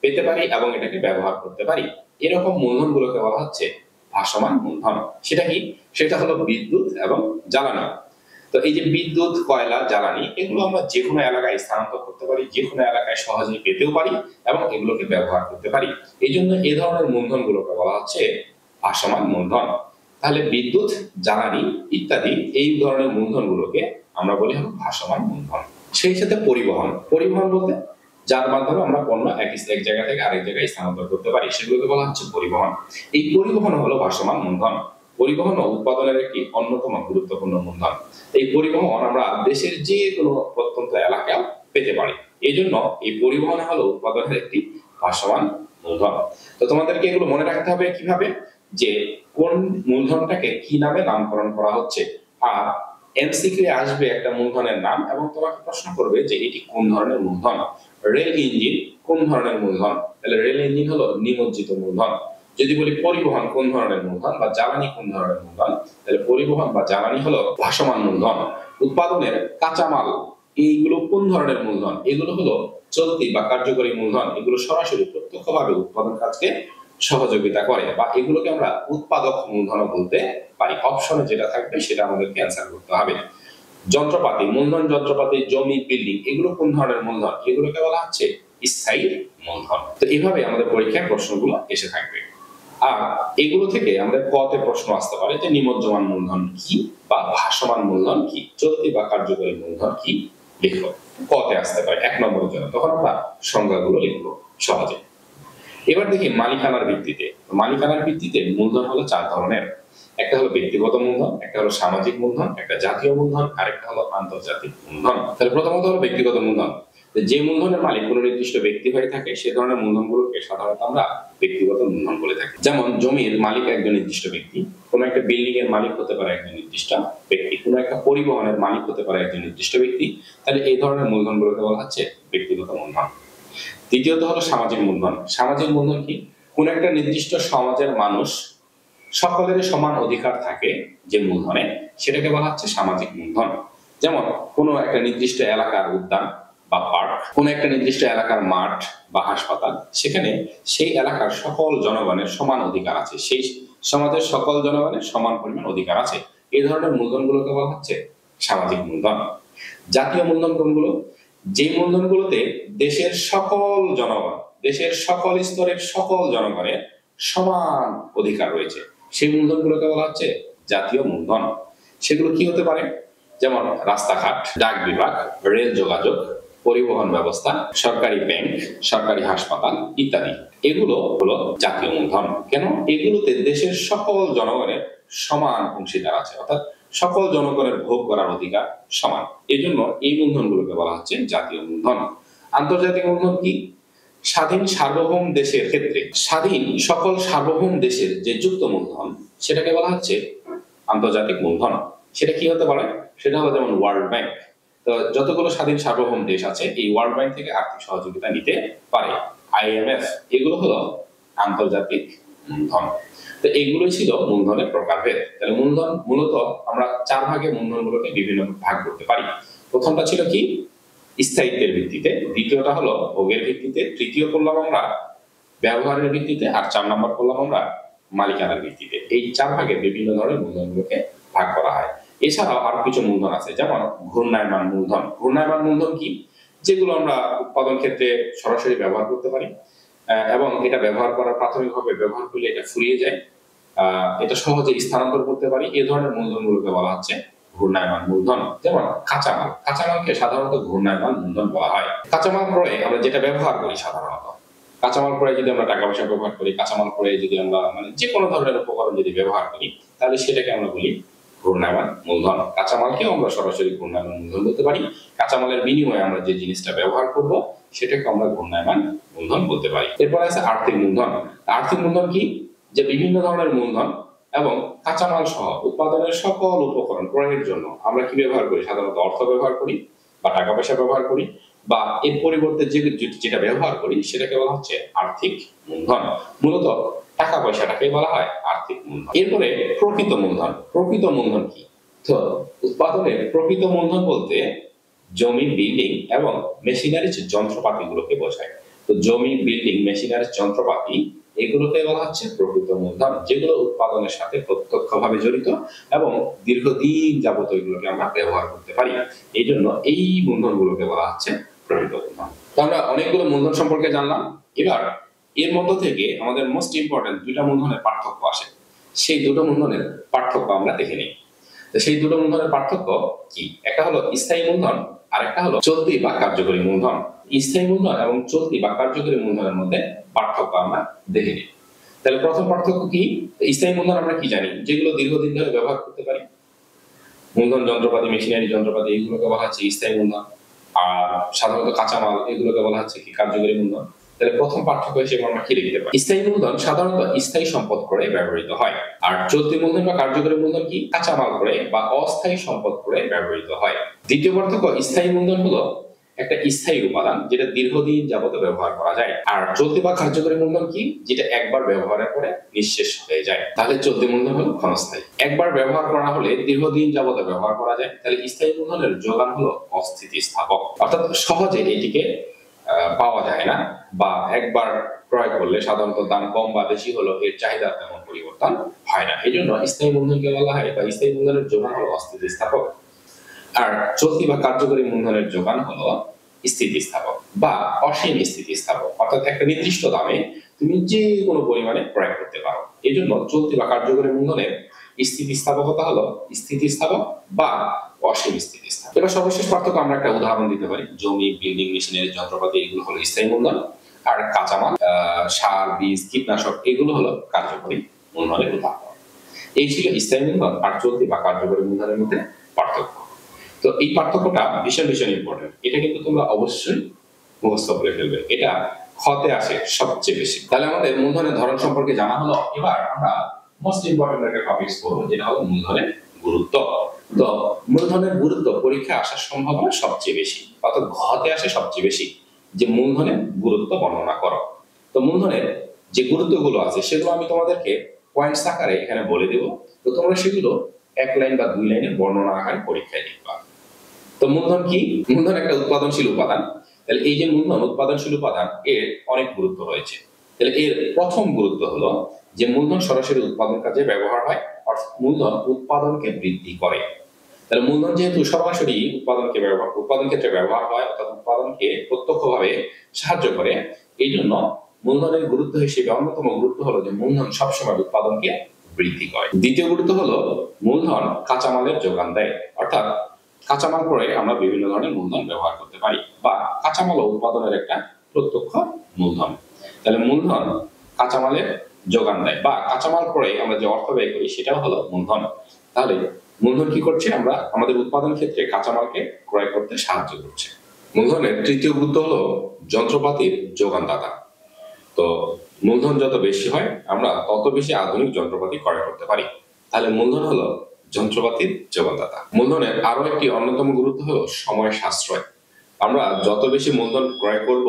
পেতে পারি এবং এটাকে ব্যবহার করতে পারি। এরকম মূলধনগুলোকে বলা হচ্ছে ভাসমান মূলধন। সেটা কি? সেটা হলো বিদ্যুৎ এবং জ্বালানি। তো এই যে বিদ্যুৎ, কয়লা, জ্বালানি এগুলো আমরা যে কোনো এলাকায় স্থানান্তর করতে পারি, যে কোনো এলাকায় সহজেই পেতেও পারি এবং এগুলোকে ব্যবহার করতে পারি। এই জন্য এই ধরনের মূলধনগুলোকে বলা হচ্ছে ভাসমান মূলধন। তাহলে বিদ্যুৎ, জ্বালানি ইত্যাদি এই ধরনের মূলধনগুলোকে আমরা বলি হলো ভাসমান মূলধন। সেই সাথে পরিবহন, পরিবহন বলতে যার মাধ্যমে আমরা পণ্য এক জায়গা থেকে আরেক জায়গায় স্থানান্তর করতে পারি, সেগুলোকে বলা হচ্ছে পরিবহন। এই পরিবহন হলো ভাসমান মূলধন। পরিবহন উৎপাদনের একটি অন্যতম গুরুত্বপূর্ণ মূলধন। এই পরিবহন আমরা দেশের যে কোনো প্রত্যন্ত এলাকায় পেতে পারি, এই জন্য এই পরিবহন হলো উৎপাদনের একটি ভাসমান মূলধন। তো তোমাদেরকে এগুলো মনে রাখতে হবে কিভাবে, যে কোন মূলধনটাকে কি নামে নামকরণ করা হচ্ছে। আর এমসিকিউ আসবে একটা মূলধনের নাম এবং তোমাকে প্রশ্ন করবে যে এটি কোন ধরনের মূলধন। রেল ইঞ্জিন কোন ধরনের মূলধন? তাহলে রেল ইঞ্জিন হলো নিমজ্জিত মূলধন। যদি বলি পরিবহন কোন ধরনের মূলধন বা জ্বালানি কোন ধরনের মূলধন, তাহলে পরিবহন বা জ্বালানি হলো ভাসমান মূলধন। উৎপাদনের কাঁচামাল এইগুলো কোন ধরনের মূলধন? এগুলো হলো চলতি বা কার্যকরী মূলধন। এগুলো সরাসরি প্রত্যক্ষভাবে উৎপাদন কাজকে সহযোগিতা করে, বা এগুলোকে আমরা উৎপাদক মূলধন বলতে পারি। অপশনে যেটা থাকবে সেটা আমাদেরকে অ্যান্সার করতে হবে। যন্ত্রপাতি, মূলধন যন্ত্রপাতি, জমি, বিল্ডিং এগুলো কোন ধরনের মূলধন? এগুলোকে বলা হচ্ছে স্থায়ী মূলধন। তো এইভাবে আমাদের পরীক্ষায় প্রশ্নগুলো এসে থাকবে। আর এগুলো থেকে আমাদের কতে প্রশ্ন আসতে পারে যে নিমজ্জমান মূলধন কি বা ভাসমান মূলধন কি, চলতি বা কার্যকরী মূলধন কি, লিখো। কতে আসতে পারে 1 নম্বরের জন্য, তখন আমরা সংজ্ঞাগুলো লিখবো সহজে। এবার দেখি মালিকানার ভিত্তিতে। মালিকানার ভিত্তিতে মূলধন হলো 4 ধরনের। একটা হলো ব্যক্তিগত মূলধন, একটা হলো সামাজিক মূলধন, একটা জাতীয় মূলধন, আর একটা হলো আন্তর্জাতিক মূলধন। তাহলে প্রথমত হলো ব্যক্তিগত মূলধন। যে মূলধনের মালিক কোনো নির্দিষ্ট ব্যক্তি হয়ে থাকে সে ধরনের মূলধনগুলোকে সাধারণত আমরা ব্যক্তিগত মূলধন বলে থাকি। যেমন জমির মালিক একজন নির্দিষ্ট ব্যক্তি, কোনো একটা বিল্ডিং এর মালিক হতে পারে একজন নির্দিষ্ট ব্যক্তি, কোনো একটা পরিবহনের মালিক হতে পারে একজন নির্দিষ্ট ব্যক্তি। তাহলে এই ধরনের মূলধনগুলোকে বলা হচ্ছে ব্যক্তিগত মূলধন। দ্বিতীয়ত হলো সামাজিক মূলধন। সামাজিক মূলধন কি? কোন একটা নির্দিষ্ট সমাজের মানুষ সকলের সমান অধিকার থাকে যে মূলধনে, সেটাকে বলা হচ্ছে সামাজিক মূলধন। যেমন কোন একটা নির্দিষ্ট এলাকার উদ্যান বা পার্ক, কোন একটা নির্দিষ্ট এলাকার মাঠ বা হাসপাতাল, সেখানে সেই এলাকার সকল জনগণের সমান অধিকার আছে, সেই সমাজের সকল জনগণের সমান পরিমাণ অধিকার আছে। এই ধরনের মূলধনগুলোকে বলা হচ্ছে সামাজিক মূলধন। জাতীয় মূলধন কোনগুলো? যে মূলধনগুলোতে দেশের সকল জনগণ, দেশের সকল স্তরের সকল জনগণের সমান অধিকার রয়েছে, সেই মূলধনগুলোকে বলা হচ্ছে জাতীয় মূলধন। সেগুলো কি হতে পারে? যেমন রাস্তাঘাট, ডাক বিভাগ, রেল যোগাযোগ, পরিবহন ব্যবস্থা, সরকারি ব্যাংক, সরকারি হাসপাতাল ইত্যাদি। এগুলো হলো জাতীয় মূলধন। কেন? এগুলোতে দেশের সকল জনগণের সমান অংশীদার আছে, অর্থাৎ সকল জনগণের ভোগ করার অধিকার সমান। এই জন্য এই মূলধনগুলোকে বলা হচ্ছে জাতীয় মূলধন। আন্তর্জাতিক মূলধন কি? স্বাধীন সার্বভৌম দেশের ক্ষেত্রে স্বাধীন সকল সার্বভৌম দেশের যে যুক্ত মূলধন, সেটাকে বলা হচ্ছে আন্তর্জাতিক মূলধন। সেটা কি হতে পারে? সেটা হলো যেমন ওয়ার্ল্ড ব্যাংক। তো যতগুলো স্বাধীন সার্বভৌম দেশ আছে এই ওয়ার্ল্ড ব্যাংক থেকে আর্থিক সহযোগিতা নিতে পারে। IMF, এগুলো হলো আন্তর্জাতিক মূলধন। তো এইগুলোই ছিল মূলধনের প্রকারভেদ। তাহলে মূলধন মূলত আমরা 4 ভাগে মূলধনগুলোকে বিভিন্ন ভাগ করতে পারি। প্রথমটা ছিল কি? স্থায়িত্বের ভিত্তিতে, দ্বিতীয়টা হলো ভোগের ভিত্তিতে, তৃতীয় করলাম আমরা ব্যবহারের ভিত্তিতে, আর 4 নম্বর করলাম আমরা মালিকানার ভিত্তিতে। এই 4 ভাগে বিভিন্ন ধরনের মূলধনগুলোকে ভাগ করা হয়। এছাড়াও আরো কিছু মূলধন আছে, যেমন ঘূর্ণায়মান মূলধন। ঘূর্ণায়মান মূলধন কি? যেগুলো আমরা উৎপাদন ক্ষেত্রে সরাসরি ব্যবহার করতে পারি এবং এটা ব্যবহার করার প্রাথমিকভাবে ব্যবহার করলে এটা ফুরিয়ে যায়, এটা সহজে স্থানান্তর করতে পারি। এই ধরনের মূলধনগুলোকে বলা হচ্ছে ঘূর্ণায়মান মূলধন। যেমন কাঁচামাল, কাঁচামালকে সাধারণত ঘূর্ণায়মান মূলধন বলা হয়। কাঁচামাল ক্রয়ে আমরা যেটা ব্যবহার করি সাধারণত, কাঁচামাল ক্রয়ে যদি আমরা টাকা পয়সা ব্যবহার করি, কাঁচামাল ক্রয়ে যদি আমরা যে কোনো ধরনের উপকরণ যদি ব্যবহার করি, তাহলে সেটাকে আমরা বলি ঘূর্ণায়মান মূলধন। কাঁচামালকেও আমরা সরাসরি ঘূর্ণায়মান মূলধন বলতে পারি। কাঁচামালের বিনিময়ে আমরা যে জিনিসটা ব্যবহার করব সেটাকে আমরা ঘূর্ণায়মান মূলধন বলতে পারি। এরপর আছে আর্থিক মূলধন। আর্থিক মূলধন কি? যে বিভিন্ন ধরনের মূলধন এবং কাঁচামাল সহ উৎপাদনের সকল উপকরণ ক্রয়ের জন্য আমরা কি ব্যবহার করি? সাধারণত অর্থ ব্যবহার করি বা টাকা পয়সা ব্যবহার করি, বা এর পরিবর্তে যেটা ব্যবহার করি সেটাকে বলা হচ্ছে আর্থিক মূলধন। মূলত টাকা পয়সাটাকে বলা হয় আর্থিক মূলধন। এরপরে প্রকৃত মূলধন। প্রকৃত মূলধন কি? তো উৎপাদনের প্রকৃত মূলধন বলতে জমি, বিল্ডিং এবং মেশিনারিজ যন্ত্রপাতিগুলোকে বোঝায়। তো জমি, বিল্ডিং, মেশিনারিজ যন্ত্রপাতি এগুলোকে বলা হচ্ছে প্রকৃত মূলধন, যেগুলো উৎপাদনের সাথে প্রত্যক্ষভাবে জড়িত এবং দীর্ঘদিন যাবত এগুলোকে আমরা ব্যবহার করতে পারি। এই জন্য এই মূলধনগুলোকে বলা হচ্ছে প্রকৃত মূলধন। তো আমরা অনেকগুলো মূলধন সম্পর্কে জানলাম। এবার এর মধ্যে থেকে আমাদের মোস্ট ইম্পর্টেন্ট 2টা মূলধনের পার্থক্য আসে। সেই 2টো মূলধনের পার্থক্য আমরা দেখে নিই। তো সেই 2টো মূলধনের পার্থক্য কি? একটা হলো স্থায়ী মূলধন, আর একটা হলো চলতি বা কার্যকরী মূলধন। স্থায়ী মূলধন এবং চলতি বা কার্যকরী মূলধনের মধ্যে পার্থক্য আমরা দেখে নিই। তাহলে প্রথম পার্থক্য কি? স্থায়ী মূলধন আমরা কি জানি? যেগুলো দীর্ঘদিন ধরে ব্যবহার করতে পারি। মূলধন যন্ত্রপাতি, মেশিনারি যন্ত্রপাতি এগুলোকে বলা হচ্ছে স্থায়ী মূলধন। আর সাধারণত কাঁচামাল এগুলোকে বলা হচ্ছে কি? কার্যকরী মূলধন। তাহলে প্রথম পার্থক্য হিসেবে আমরা কি লিখতে পারি? স্থায়ী মূলধন সাধারণত স্থায়ী সম্পদ ক্রয়ে ব্যবহৃত হয়। আর চলতি মূলধন বা কার্যকরী মূলধন কি? কাঁচামাল ক্রয়ে বা অস্থায়ী সম্পদ ক্রয়ে ব্যবহৃত হয়। দ্বিতীয় পার্থক্য, স্থায়ী মূলধন হলো একটা স্থায়ী উপাদান যেটা দীর্ঘদিন যাবত ব্যবহার করা যায়। আর চলতি বা কার্যকরী মূলধন কি? যেটা একবার ব্যবহারের পরে নিঃশেষ হয়ে যায়। তাহলে চলতি মূলধন হলো ক্ষণস্থায়ী। একবার ব্যবহার করা হলে দীর্ঘদিন যাবত ব্যবহার করা যায়। তাহলে স্থায়ী মূলধনের যোগান হলো অস্থিতিস্থাপক, অর্থাৎ সহজে এটিকে পাওয়া যায় না, বা একবার ক্রয় করলে সাধারণত দাম কম বা বেশি হলো এর চাহিদা তেমন পরিবর্তন হয় না। এই জন্য স্থায়ী মূলধনকে বলা হয় বা স্থায়ী মূলধনের যোগান হলো অস্থিতিস্থাপক। আর চলতি বা কার্যকরী মূলধনের যোগান হলো স্থিতিস্থাপক বা অসীম স্থিতিস্থাপক, অর্থাৎ একটা নির্দিষ্ট দামে তুমি যে কোনো পরিমাণে ক্রয় করতে পারো। এই জন্য চলতি বা কার্যকরী মূলধনের স্থিতিস্থাপকতা হলো স্থিতিস্থাপক বা অসীম স্থিতিস্থাপক। এবার সর্বশেষ পার্থক্য আমরা একটা উদাহরণ দিতে পারি। জমি, বিল্ডিং, মেশিনারি, যন্ত্রপাতি এগুলো হলো স্থায়ী মূলধন, আর কাঁচামাল, সার, বীজ, কীটনাশক এগুলো হলো কার্যকরী মূলধনের উদাহরণ। এই ছিল স্থায়ী মূলধন আর চলতি বা কার্যকরী মূলধনের মধ্যে পার্থক্য। তো এই পার্থক্যটা ভীষণ ভীষণ ইম্পর্টেন্ট। এটা কিন্তু তোমরা অবশ্যই মুখস্থ করে ফেলবে। এটা ক্ষতে আসে সবচেয়ে বেশি। তাহলে আমাদের মূলধনের ধরন সম্পর্কে জানা হলো। এবার আমরা মোস্ট ইম্পর্টেন্ট একটা টপিকস পড়বো, যেটা হলো মূলধনের গুরুত্ব। তো মূলধনের গুরুত্ব পরীক্ষায় আসার সম্ভাবনা সবচেয়ে বেশি, অর্থাৎ ঘতে আসে সবচেয়ে বেশি যে মূলধনের গুরুত্ব বর্ণনা করো। তো মূলধনের যে গুরুত্বগুলো আছে সেগুলো আমি তোমাদেরকে পয়েন্টস আকারে এখানে বলে দেব। তো তোমরা সেগুলো 1 লাইন বা 2 লাইনে বর্ণনা আকারে পরীক্ষায় লিখবা। তো মূলধন কি? মূলধন একটা উৎপাদনশীল উপাদান। তাহলে এই যে মূলধন উৎপাদনশীল উপাদান, এর অনেক গুরুত্ব রয়েছে। তাহলে এর প্রথম গুরুত্ব হলো যে মূলধন সরাসরি উৎপাদন কাজে ব্যবহার হয়, অর্থাৎ মূলধন উৎপাদনকে বৃদ্ধি করে। তাহলে মূলধন যেহেতু সরাসরি উৎপাদন ক্ষেত্রে ব্যবহার হয়, অর্থাৎ উৎপাদনকে প্রত্যক্ষভাবে সাহায্য করে, এই জন্য মূলধনের গুরুত্ব হিসেবে অন্যতম গুরুত্ব হলো যে মূলধন সবসময় উৎপাদনকে বৃদ্ধি করে। দ্বিতীয় গুরুত্ব হলো মূলধন কাঁচামালের যোগান দেয়, অর্থাৎ কাঁচামাল পরে আমরা বিভিন্ন ধরনের মূলধন ব্যবহার করতে পারি, বা কাঁচামাল উৎপাদনের একটা প্রত্যক্ষ মূলধন। তাহলে মূলধন কাঁচামালের যোগান দেয় বা কাঁচামাল পরে আমরা যে অর্থ ব্যয় করি সেটাও হলো মূলধন। তাহলে মূলধন কি করছে? আমরা আমাদের উৎপাদন ক্ষেত্রে কাঁচামালকে ক্রয় করতে সাহায্য করছে। মূলধনের তৃতীয় গুরুত্ব হলো যন্ত্রপাতির যোগানদাতা। তো মূলধন যত বেশি হয় আমরা তত বেশি আধুনিক যন্ত্রপাতি ক্রয় করতে পারি। তাহলে মূলধন হলো যন্ত্রপাতির যোগানদাতা। মূলধনের আরো একটি অন্যতম গুরুত্ব হলো সময় সাশ্রয়। আমরা যত বেশি মূলধন ক্রয় করব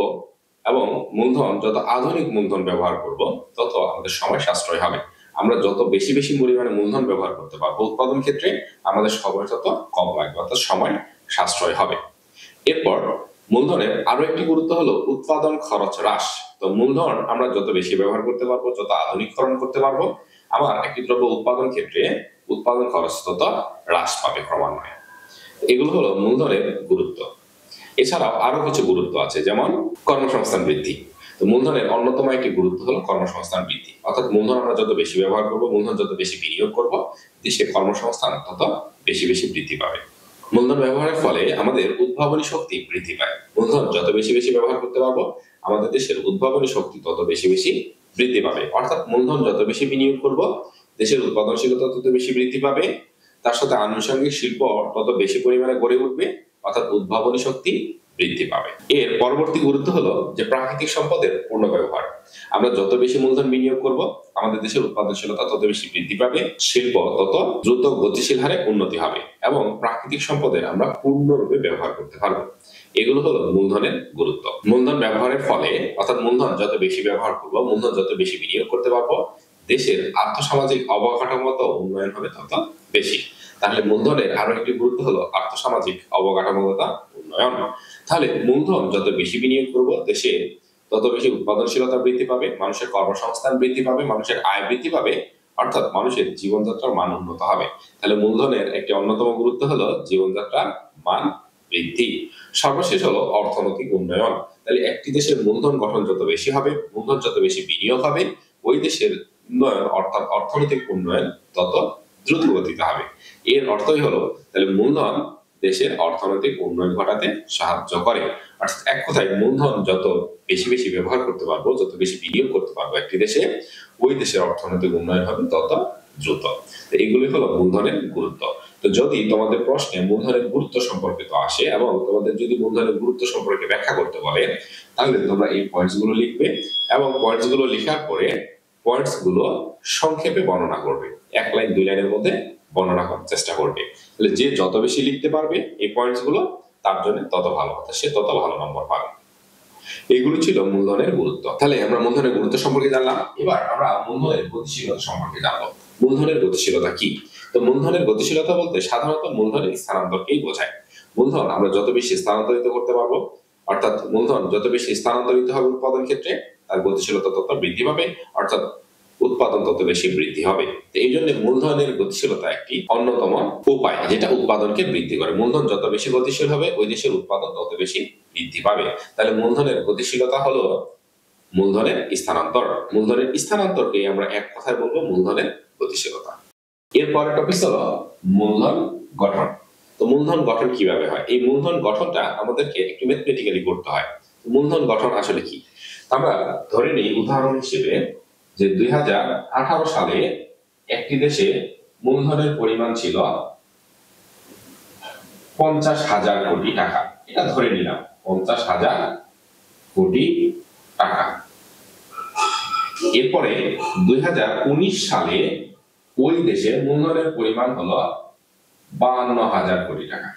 এবং মূলধন যত আধুনিক মূলধন ব্যবহার করব, তত আমাদের সময় সাশ্রয় হবে। আমরা যত বেশি বেশি পরিমাণে মূলধন ব্যবহার করতে পারবো উৎপাদন ক্ষেত্রে, আমাদের সময় তত কম লাগবে, অর্থাৎ সময় সাশ্রয় হবে। এরপর মূলধনের আরো একটি গুরুত্ব হলো উৎপাদন খরচ হ্রাস। তো মূলধন আমরা যত বেশি ব্যবহার করতে পারবো, যত আধুনিকরণ করতে পারবো, আমার একটি দ্রব্য উৎপাদন ক্ষেত্রে উৎপাদন খরচ তত হ্রাস পাবে ক্রমান্বয়ে। এগুলো হলো মূলধনের গুরুত্ব। এছাড়াও আরো কিছু গুরুত্ব আছে, যেমন কর্মসংস্থান বৃদ্ধি। তো মূলধনের অন্যতম একটি গুরুত্ব হলো কর্মসংস্থান বৃদ্ধি, অর্থাৎ মূলধন আমরা যত বেশি ব্যবহার করবো, মূলধন যত বেশি বিনিয়োগ করবো, দেশে কর্মসংস্থান তত বেশি বেশি বৃদ্ধি পাবে। মূলধন ব্যবহারের ফলে আমাদের উদ্ভাবনী শক্তি বৃদ্ধি পায়। মূলধন যত বেশি বেশি ব্যবহার করতে পারবো, আমাদের দেশের উদ্ভাবনী শক্তি তত বেশি বেশি বৃদ্ধি পাবে। অর্থাৎ মূলধন যত বেশি বিনিয়োগ করব, দেশের উৎপাদনশীলতা তত বেশি বৃদ্ধি পাবে, তার সাথে আনুষঙ্গিক শিল্প তত বেশি পরিমাণে গড়ে উঠবে, অর্থাৎ উদ্ভাবনী শক্তি বৃদ্ধি পাবে। এর পরবর্তী গুরুত্ব হলো যে প্রাকৃতিক সম্পদের পূর্ণ ব্যবহার। আমরা যত বেশি মূলধন বিনিয়োগ করব, আমাদের দেশের উৎপাদনশীলতা তত বেশি বৃদ্ধি পাবে, শিল্প তত দ্রুত গতিশীল হারে উন্নতি হবে এবং প্রাকৃতিক সম্পদের আমরা পূর্ণরূপে ব্যবহার করতে পারবো। এগুলো হলো মূলধনের গুরুত্ব। মূলধন ব্যবহারের ফলে, অর্থাৎ মূলধন যত বেশি ব্যবহার করবো, মূলধন যত বেশি বিনিয়োগ করতে পারবো, দেশের আর্থসামাজিক অবকাঠামোগত উন্নয়ন হবে তত বেশি। তাহলে মূলধনের আরো একটি গুরুত্ব হলো আর্থসামাজিক অবকাঠামোগত উন্নয়ন। তাহলে মূলধন যত বেশি বিনিয়োগ করব, দেশে তত বেশি উৎপাদনশীলতা বৃদ্ধি পাবে, মানুষের কর্মসংস্থান বৃদ্ধি পাবে, মানুষের আয় বৃদ্ধি পাবে, অর্থাৎ মানুষের জীবনযাত্রার মান উন্নত হবে। তাহলে মূলধনের একটি অন্যতম গুরুত্ব হলো জীবনযাত্রার মান বৃদ্ধি। সর্বশেষ হলো অর্থনৈতিক উন্নয়ন। তাহলে একটি দেশের মূলধন গঠন যত বেশি হবে, মূলধন যত বেশি বিনিয়োগ হবে, ওই দেশের উন্নয়ন অর্থাৎ অর্থনৈতিক উন্নয়ন তত দ্রুত গতিতে হবে। এর অর্থই হলো তাহলে মূলধন দেশের অর্থনৈতিক উন্নয়ন ঘটাতে সাহায্য করে। অর্থাৎ এক কথায় মূলধন যত বেশি বেশি ব্যবহার করতে পারবো, যত বেশি বিনিয়োগ করতে পারবো একটি দেশে, ওই দেশের অর্থনৈতিক উন্নয়ন হবে তত দ্রুত। এগুলি হলো মূলধনের গুরুত্ব। তো যদি তোমাদের প্রশ্নে মূলধনের গুরুত্ব সম্পর্কিত আসে এবং তোমাদের যদি মূলধনের গুরুত্ব সম্পর্কে ব্যাখ্যা করতে বলে, তাহলে তোমরা এই পয়েন্টস গুলো লিখবে এবং পয়েন্টস গুলো লেখার পরে পয়েন্টস গুলো সংক্ষেপে বর্ণনা করবে। 1 লাইন 2 লাইনের মধ্যে বর্ণনা করার চেষ্টা করবে। তাহলে যে যত বেশি লিখতে পারবে এই পয়েন্টস গুলো, তার জন্য তত ভালো কথা, সে তত ভালো নম্বর পাবে। এইগুলো ছিল মূলধনের গুরুত্ব। তাহলে আমরা মূলধনের গুরুত্ব সম্পর্কে জানলাম। এবার আমরা মূলধনের গতিশীলতা সম্পর্কে জানবো। মূলধনের গতিশীলতা কি? তো মূলধনের গতিশীলতা বলতে সাধারণত মূলধনের স্থানান্তরকেই বোঝায়। মূলধন আমরা যত বেশি স্থানান্তরিত করতে পারবো, অর্থাৎ মূলধন যত বেশি স্থানান্তরিত হবে উৎপাদন ক্ষেত্রে, তার গতিশীলতা তত বৃদ্ধি পাবে, অর্থাৎ উৎপাদন তত বেশি বৃদ্ধি হবে। এই জন্য মূলধনের গতিশীলতা একটি অন্যতম উপায়, যেটা উৎপাদনকে বৃদ্ধি করে। মূলধন যত বেশি গতিশীল হবে, ওই দেশের উৎপাদন তত বেশি বৃদ্ধি পাবে। তাহলে মূলধনের গতিশীলতা হলো মূলধনের স্থানান্তর। মূলধনের স্থানান্তরকে আমরা এক কথায় বলবো মূলধনের গতিশীলতা। এরপরের টপিক হলো মূলধন গঠন। তো মূলধন গঠন কিভাবে হয়? এই মূলধন গঠনটা আমাদেরকে একটু ম্যাথমেটিক্যালি করতে হয়। মূলধন গঠন আসলে কি? আমরা ধরে নিই উদাহরণ হিসেবে যে 2018 সালে একটি দেশে মূলধনের পরিমাণ ছিল 50,000 কোটি টাকা। এটা ধরে নিলাম 50,000 কোটি টাকা। এরপরে 2019 সালে ওই দেশে মূলধনের পরিমাণ হলো 52,000 কোটি টাকা।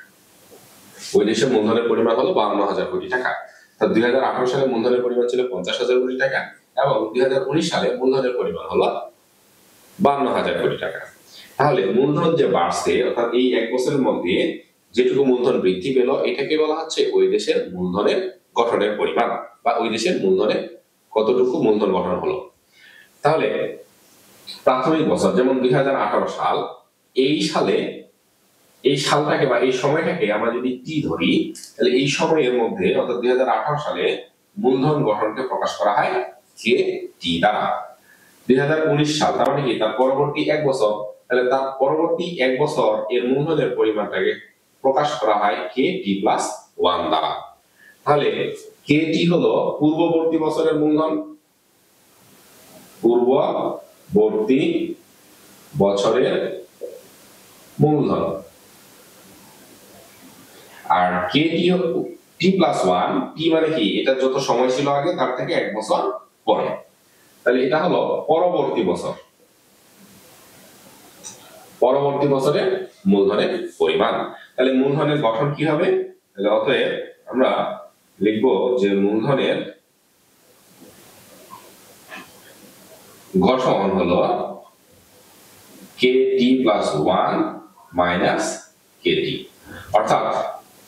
ওই দেশে মূলধনের পরিমাণ হলো 52,000 কোটি টাকা। 2018 সালে মূলধনের পরিমাণ ছিল 50,000 কোটি টাকা এবং 2019 সালে মূলধনের পরিমাণ হলো 52,000 কোটি টাকা। তাহলে মূলধন যে বাড়ছে, অর্থাৎ এই এক বছরের মধ্যে যেটুকু মূলধন বৃদ্ধি পেল, এটাকে বলা হচ্ছে ওই দেশের মূলধনের গঠনের পরিমাণ, বা ওই দেশের মূলধনে কতটুকু মূলধন গঠন হলো। তাহলে প্রাথমিক বছর যেমন 2018 সাল, এই সালটাকে বা এই সময়টাকে আমরা যদি টি ধরি, তাহলে এই সময়ের মধ্যে অর্থাৎ 2018 সালে মূলধন গঠনকে প্রকাশ করা হয় কে টি দ্বারা। 2019 সাল, তার মানে কি তার পরবর্তী এক বছর, তাহলে তার পরবর্তী এক বছর এর মূলধনের পরিমাণটাকে প্রকাশ করা হয় কে টি প্লাস 1 দ্বারা। তাহলে কে টি হলো পূর্ববর্তী বছরের মূলধন, পূর্ববর্তী বছরের মূলধন, আর কে টি প্লাস 1, টি মানে কি এটা যত সময় ছিল আগে তার থেকে এক বছর পরে, তাহলে এটা হলো পরবর্তী বছর, পরবর্তী বছরের মূলধনের পরিমাণ। তাহলে মূলধনের গঠন কি হবে? তাহলে অতএব আমরা লিখব যে মূলধনের গঠন হলো কে টি প্লাস 1 মাইনাস কে টি, অর্থাৎ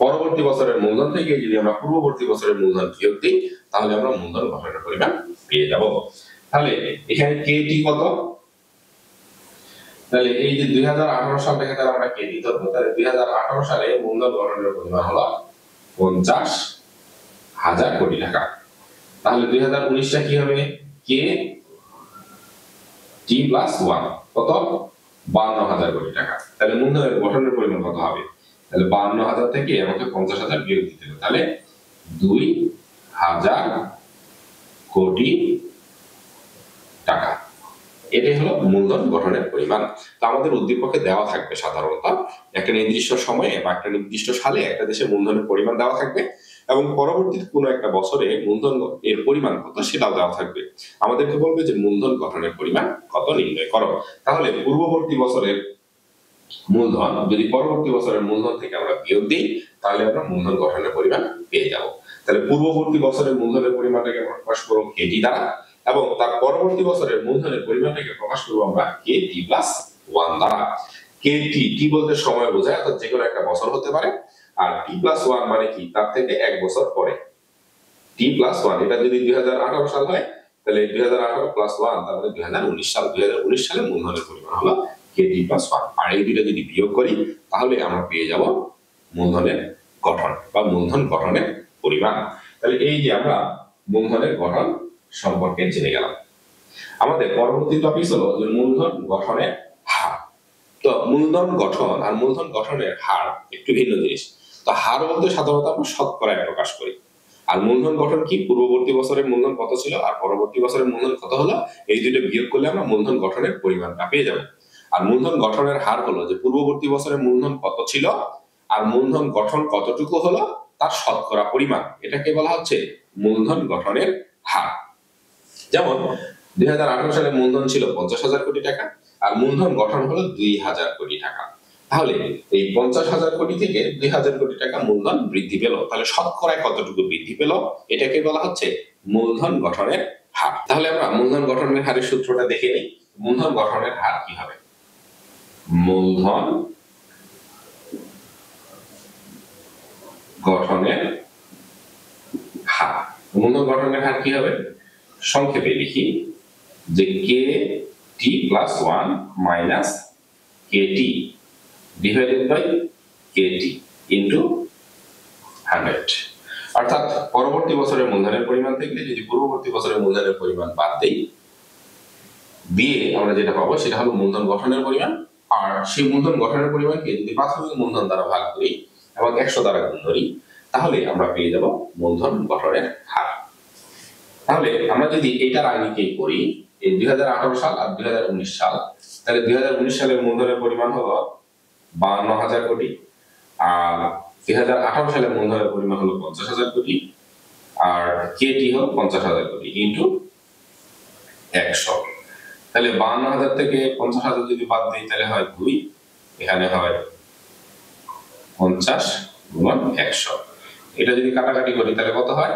পরবর্তী বছরের মূলধন থেকে যদি আমরা পূর্ববর্তী বছরের মূলধন বিয়োগ দিই, তাহলে আমরা মূলধন গঠনের পরিমাণ পেয়ে যাব। তাহলে এখানে কে টি কত? তাহলে এই যে 2018 সাল থেকে তাহলে আমরা কে টি ধরবো, তাহলে 2018 সালে মূলধন গঠনের পরিমাণ হলো 50,000 কোটি টাকা। তাহলে 2019 টা কি হবে? কে টি প্লাস 1 কত? 52,000 কোটি টাকা। তাহলে মূলধনের গঠনের পরিমাণ কত হবে? তাহলে 52,000 থেকে আমাকে 50,000 বিয়োগ দিতে হবে, তাহলে 2,000 কোটি টাকা। এটাই হলো মূলধন গঠনের পরিমাণ। তো আমাদের উদ্দীপকে দেওয়া থাকবে সাধারণত একটা নির্দিষ্ট সময়ে বা একটা নির্দিষ্ট সালে একটা দেশের মূলধনের পরিমাণ দেওয়া থাকবে এবং পরবর্তী কোনো একটা বছরে মূলধন এর পরিমাণ কত সেটাও দেওয়া থাকবে। আমাদেরকে বলবে যে মূলধন গঠনের পরিমাণ কত নির্ণয় করো। তাহলে পূর্ববর্তী বছরের মূলধন যদি পরবর্তী বছরের মূলধন থেকে আমরা বিয়োগ দিই, তাহলে আমরা মূলধন গঠনের পরিমাণ পেয়ে যাব। তাহলে পূর্ববর্তী বছরের মূলধনের পরিমাণটাকে আমরা প্রকাশ করব কেটি দ্বারা এবং তার পরবর্তী বছরের মূলধনের পরিমাণটাকে প্রকাশ করব আমরা কে টি প্লাস 1 দ্বারা। কে টি, টি বলতে সময় বোঝায়, অর্থাৎ যে কোনো একটা বছর হতে পারে, আর টি প্লাস 1 মানে কি তার থেকে এক বছর পরে। টি প্লাস 1 এটা যদি 2018 সাল হয়, তাহলে 2018 প্লাস 1 তার মানে 2019 সাল। 2019 সালে মূলধনের পরিমাণ হলো কে টি প্লাস 1। আর এই দুটো যদি বিয়োগ করি তাহলে আমরা পেয়ে যাব মূলধনের গঠন বা মূলধন গঠনের পরিমাণ। তাহলে এই যে আমরা মূলধনের গঠন সম্পর্কে জেনে গেলাম। আমাদের পরবর্তী টপিক হলো যে মূলধন গঠনের হার। তো মূলধন গঠন আর মূলধন গঠনের হার একটু ভিন্ন জিনিস। তো হার বলতে সাধারণত আমরা শতকরায় প্রকাশ করি, আর মূলধন গঠন কি পূর্ববর্তী বছরের মূলধন কত ছিল আর পরবর্তী বছরের মূলধন কত হলো, এই দুটো বিয়োগ করলে আমরা মূলধন গঠনের পরিমাণটা পেয়ে যাব। আর মূলধন গঠনের হার হলো যে পূর্ববর্তী বছরের মূলধন কত ছিল আর মূলধন গঠন কতটুকু হলো তার শতকরা পরিমাণ, এটাকে বলা হচ্ছে মূলধন গঠনের হার। যেমন 2018 সালে মূলধন ছিল 50,000 কোটি টাকা আর মূলধন গঠন হলো 2,000 কোটি টাকা। তাহলে এই 50,000 কোটি থেকে 2,000 কোটি টাকা মূলধন বৃদ্ধি পেল, তাহলে শতকরায় কতটুকু বৃদ্ধি পেল এটাকে বলা হচ্ছে মূলধন গঠনের হার। তাহলে আমরা মূলধন গঠনের হারের সূত্রটা দেখে নিই। মূলধন গঠনের হার কি হবে? মূলধন গঠনের হার, মূলধন গঠনের হার কি হবে? সংক্ষেপে লিখি যে K T plus 1 minus K T divided by K T into 100। অর্থাৎ পরবর্তী বছরের মূলধনের পরিমাণ থেকে যদি পূর্ববর্তী বছরের মূলধনের পরিমাণ বাদ দেই, দিয়ে আমরা যেটা পাবো সেটা হলো মূলধন গঠনের পরিমাণ। আর সেই মূলধন গঠনের পরিমাণকে যদি প্রাথমিক মূলধন দ্বারা ভাগ করি এবং 100 দ্বারা গুণ করি, তাহলে আমরা পেয়ে যাব মূলধন গঠনের হার। তাহলে আমরা যদি এটার আগেকেই করি, এই 2018 সাল আর 2019 সাল, তাহলে 2019 সালের মূলধনের পরিমাণ হলো 52,000 কোটি, আর 2018 সালের মূলধনের পরিমাণ হলো 50,000 কোটি, আর কেটি হলো 50,000 কোটি ইন্টু 100। তাহলে 52,000 থেকে 50,000 যদি বাদ দিই তাহলে হয় 2, এখানে হয় 50 গুণ 100। এটা যদি কাটাকাটি করি তাহলে কত হয়?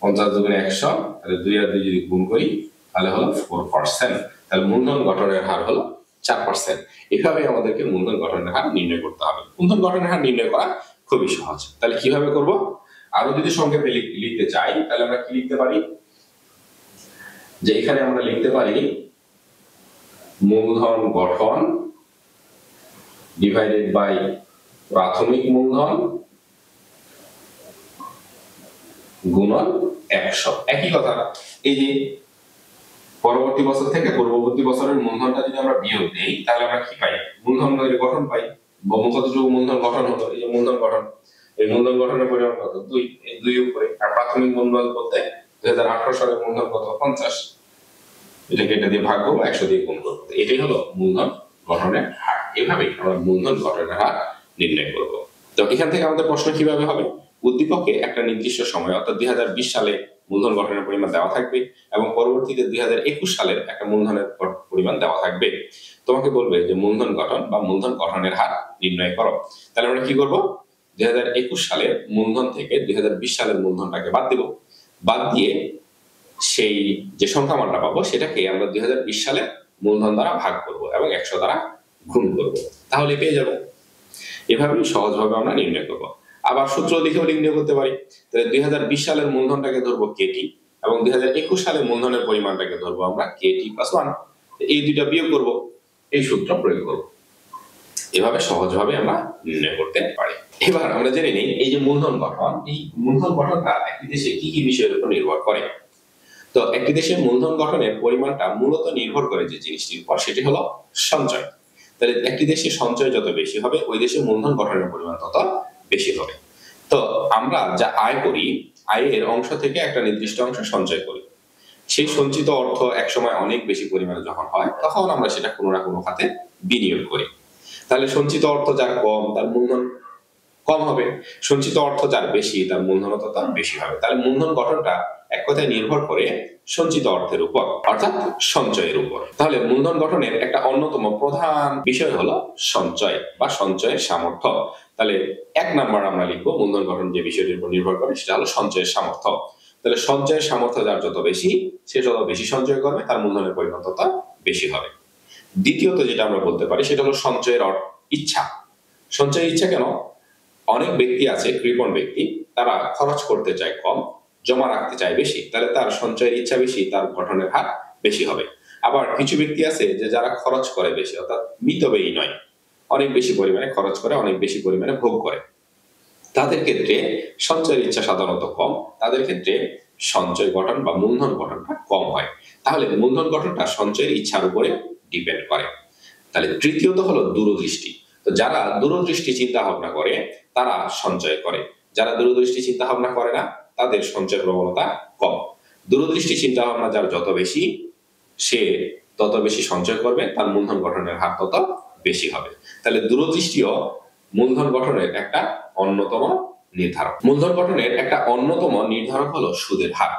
50 দুগুণে 100, তাহলে 2 আর 2 যদি গুণ করি তাহলে হলো 4%। তাহলে মূলধন গঠনের হার হলো 4%। এভাবে আমাদেরকে মূলধন গঠনের হার নির্ণয় করতে হবে। মূলধন গঠনের হার নির্ণয় করা খুবই সহজ। তাহলে কিভাবে করব? আরো যদি সংক্ষেপে লিখতে চাই তাহলে আমরা কি লিখতে পারি, যে এখানে আমরা লিখতে পারি মূলধন গঠন ডিভাইডেড বাই প্রাথমিক মূলধন গুণন 100। একই কথা, এই যে পরবর্তী বছর থেকে পূর্ববর্তী বছরের মূলধনটা যদি আমরা বিয়োগ দেই তাহলে আমরা কি পাই? মূলধন গঠন পাই। কতটুকু মূলধন গঠন হলো? এই যে মূলধন গঠন, এই মূলধন গঠনের পরিমাণ কত? 2। এই 2 উপরে আর প্রাথমিক মূলধন বলতে 2018 সালের মূলধন কত? 50। এটাকে এটা দিয়ে ভাগ করবো, 100 দিয়ে গুণ করবো। এটাই হলো মূলধন গঠনের হার। এভাবেই আমরা মূলধন গঠনের হার নির্ণয় করব। তো এখান থেকে আমাদের প্রশ্ন কিভাবে হবে? উদ্দীপকে একটা নির্দিষ্ট সময় অর্থাৎ 2020 সালে মূলধন গঠনের পরিমাণ দেওয়া থাকবে এবং পরবর্তীতে 2021 সালের একটা মূলধনের পরিমাণ দেওয়া থাকবে। তোমাকে বলবে যে মূলধন গঠন বা মূলধন গঠনের হার নির্ণয় করো। তাহলে আমরা কি করব? 2021 সালের মূলধন থেকে 2020 সালের মূলধনটাকে বাদ দেব। বাদ দিয়ে সেই যে সংখ্যা মানটা পাবো সেটাকে আমরা 2020 সালে মূলধন দ্বারা ভাগ করব এবং 100 দ্বারা গুণ করব, তাহলে পেয়ে যাব। এভাবেই সহজভাবে আমরা নির্ণয় করব। আবার সূত্র লিখেও নির্ণয় করতে পারি। তাহলে 2020 সালের মূলধনটাকে ধরবো কেটি এবং 2021 সালের মূলধনের পরিমাণটাকে ধরবো আমরা কেটি প্লাস 1। এই দুইটা বিয়োগ করব, এই সূত্র প্রয়োগ করব। এভাবে সহজভাবে আমরা নির্ণয় করতে পারি। এবার আমরা জেনে নিই এই যে মূলধন গঠন, এই মূলধন গঠনটা একটি দেশে কি কি বিষয়ের উপর নির্ভর করে। তো একটি দেশের মূলধন গঠনের পরিমাণটা মূলত নির্ভর করে যে জিনিসটির উপর, সেটি হলো সঞ্চয়। তাহলে একটি দেশে সঞ্চয় যত বেশি হবে ওই দেশের মূলধন গঠনের পরিমাণ তত বেশি হবে। তো আমরা যা আয় করি, আয়ের অংশ থেকে একটা নির্দিষ্ট অংশ সঞ্চয় করি। সেই সঞ্চিত অর্থ একসময় অনেক বেশি পরিমাণে যখন হয় তখন আমরা সেটা কোনো না কোনো খাতে বিনিয়োগ করি। তাহলে সঞ্চিত অর্থ যার কম তার মূলধন কম হবে, সঞ্চিত অর্থ যার বেশি তার মূলধন তত বেশি হবে। তাহলে মূলধন গঠনটা এক কথায় নির্ভর করে সঞ্চিত অর্থের উপর অর্থাৎ সঞ্চয়ের উপর। তাহলে মূলধন গঠনের একটা অন্যতম প্রধান বিষয় হলো সঞ্চয় বা সঞ্চয়ের সামর্থ্য। তাহলে 1 নাম্বার আমরা লিখবো মূলধন গঠন যে বিষয়টির উপর নির্ভর করে সেটা হলো সঞ্চয়ের সামর্থ্য। তাহলে সঞ্চয়ের সামর্থ্য যার যত বেশি সে যত বেশি সঞ্চয় করবে তার মূলধনের পরিমাণ তত বেশি হবে। দ্বিতীয়ত যেটা আমরা বলতে পারি সেটা হলো সঞ্চয়ের ইচ্ছা। সঞ্চয়ের ইচ্ছা কেন? অনেক ব্যক্তি আছে, কৃপণ ব্যক্তি, তারা খরচ করতে চায় কম, জমা রাখতে চায় বেশি, তাহলে তার সঞ্চয়ের ইচ্ছা বেশি, তার গঠনের হার বেশি হবে। আবার কিছু ব্যক্তি আছে যে যারা খরচ করে বেশি, অর্থাৎ মিতব্যয়ী নয়, অনেক বেশি পরিমাণে খরচ করে, অনেক বেশি পরিমাণে ভোগ করে, তাদের ক্ষেত্রে সঞ্চয়ের ইচ্ছা সাধারণত কম, তাদের ক্ষেত্রে সঞ্চয় গঠন বা মূলধন গঠনটা কম হয়। তাহলে মূলধন গঠনটা সঞ্চয়ের ইচ্ছার উপরে ডিপেন্ড করে। তাহলে তৃতীয়ত হলো দূরদৃষ্টি। তো যারা দূরদৃষ্টি চিন্তা ভাবনা করে তারা সঞ্চয় করে, যারা দূরদৃষ্টি চিন্তা ভাবনা করে না তাদের সঞ্চয় প্রবণতা কম। দূরদৃষ্টি চিন্তা ভাবনা যার যত বেশি সে তত বেশি সঞ্চয় করবে, তার মূলধন গঠনের হার তত বেশি হবে। তাহলে দূরদৃষ্টিও মূলধন গঠনের একটা অন্যতম নির্ধারক। মূলধন গঠনের একটা অন্যতম নির্ধারক হলো সুদের হার।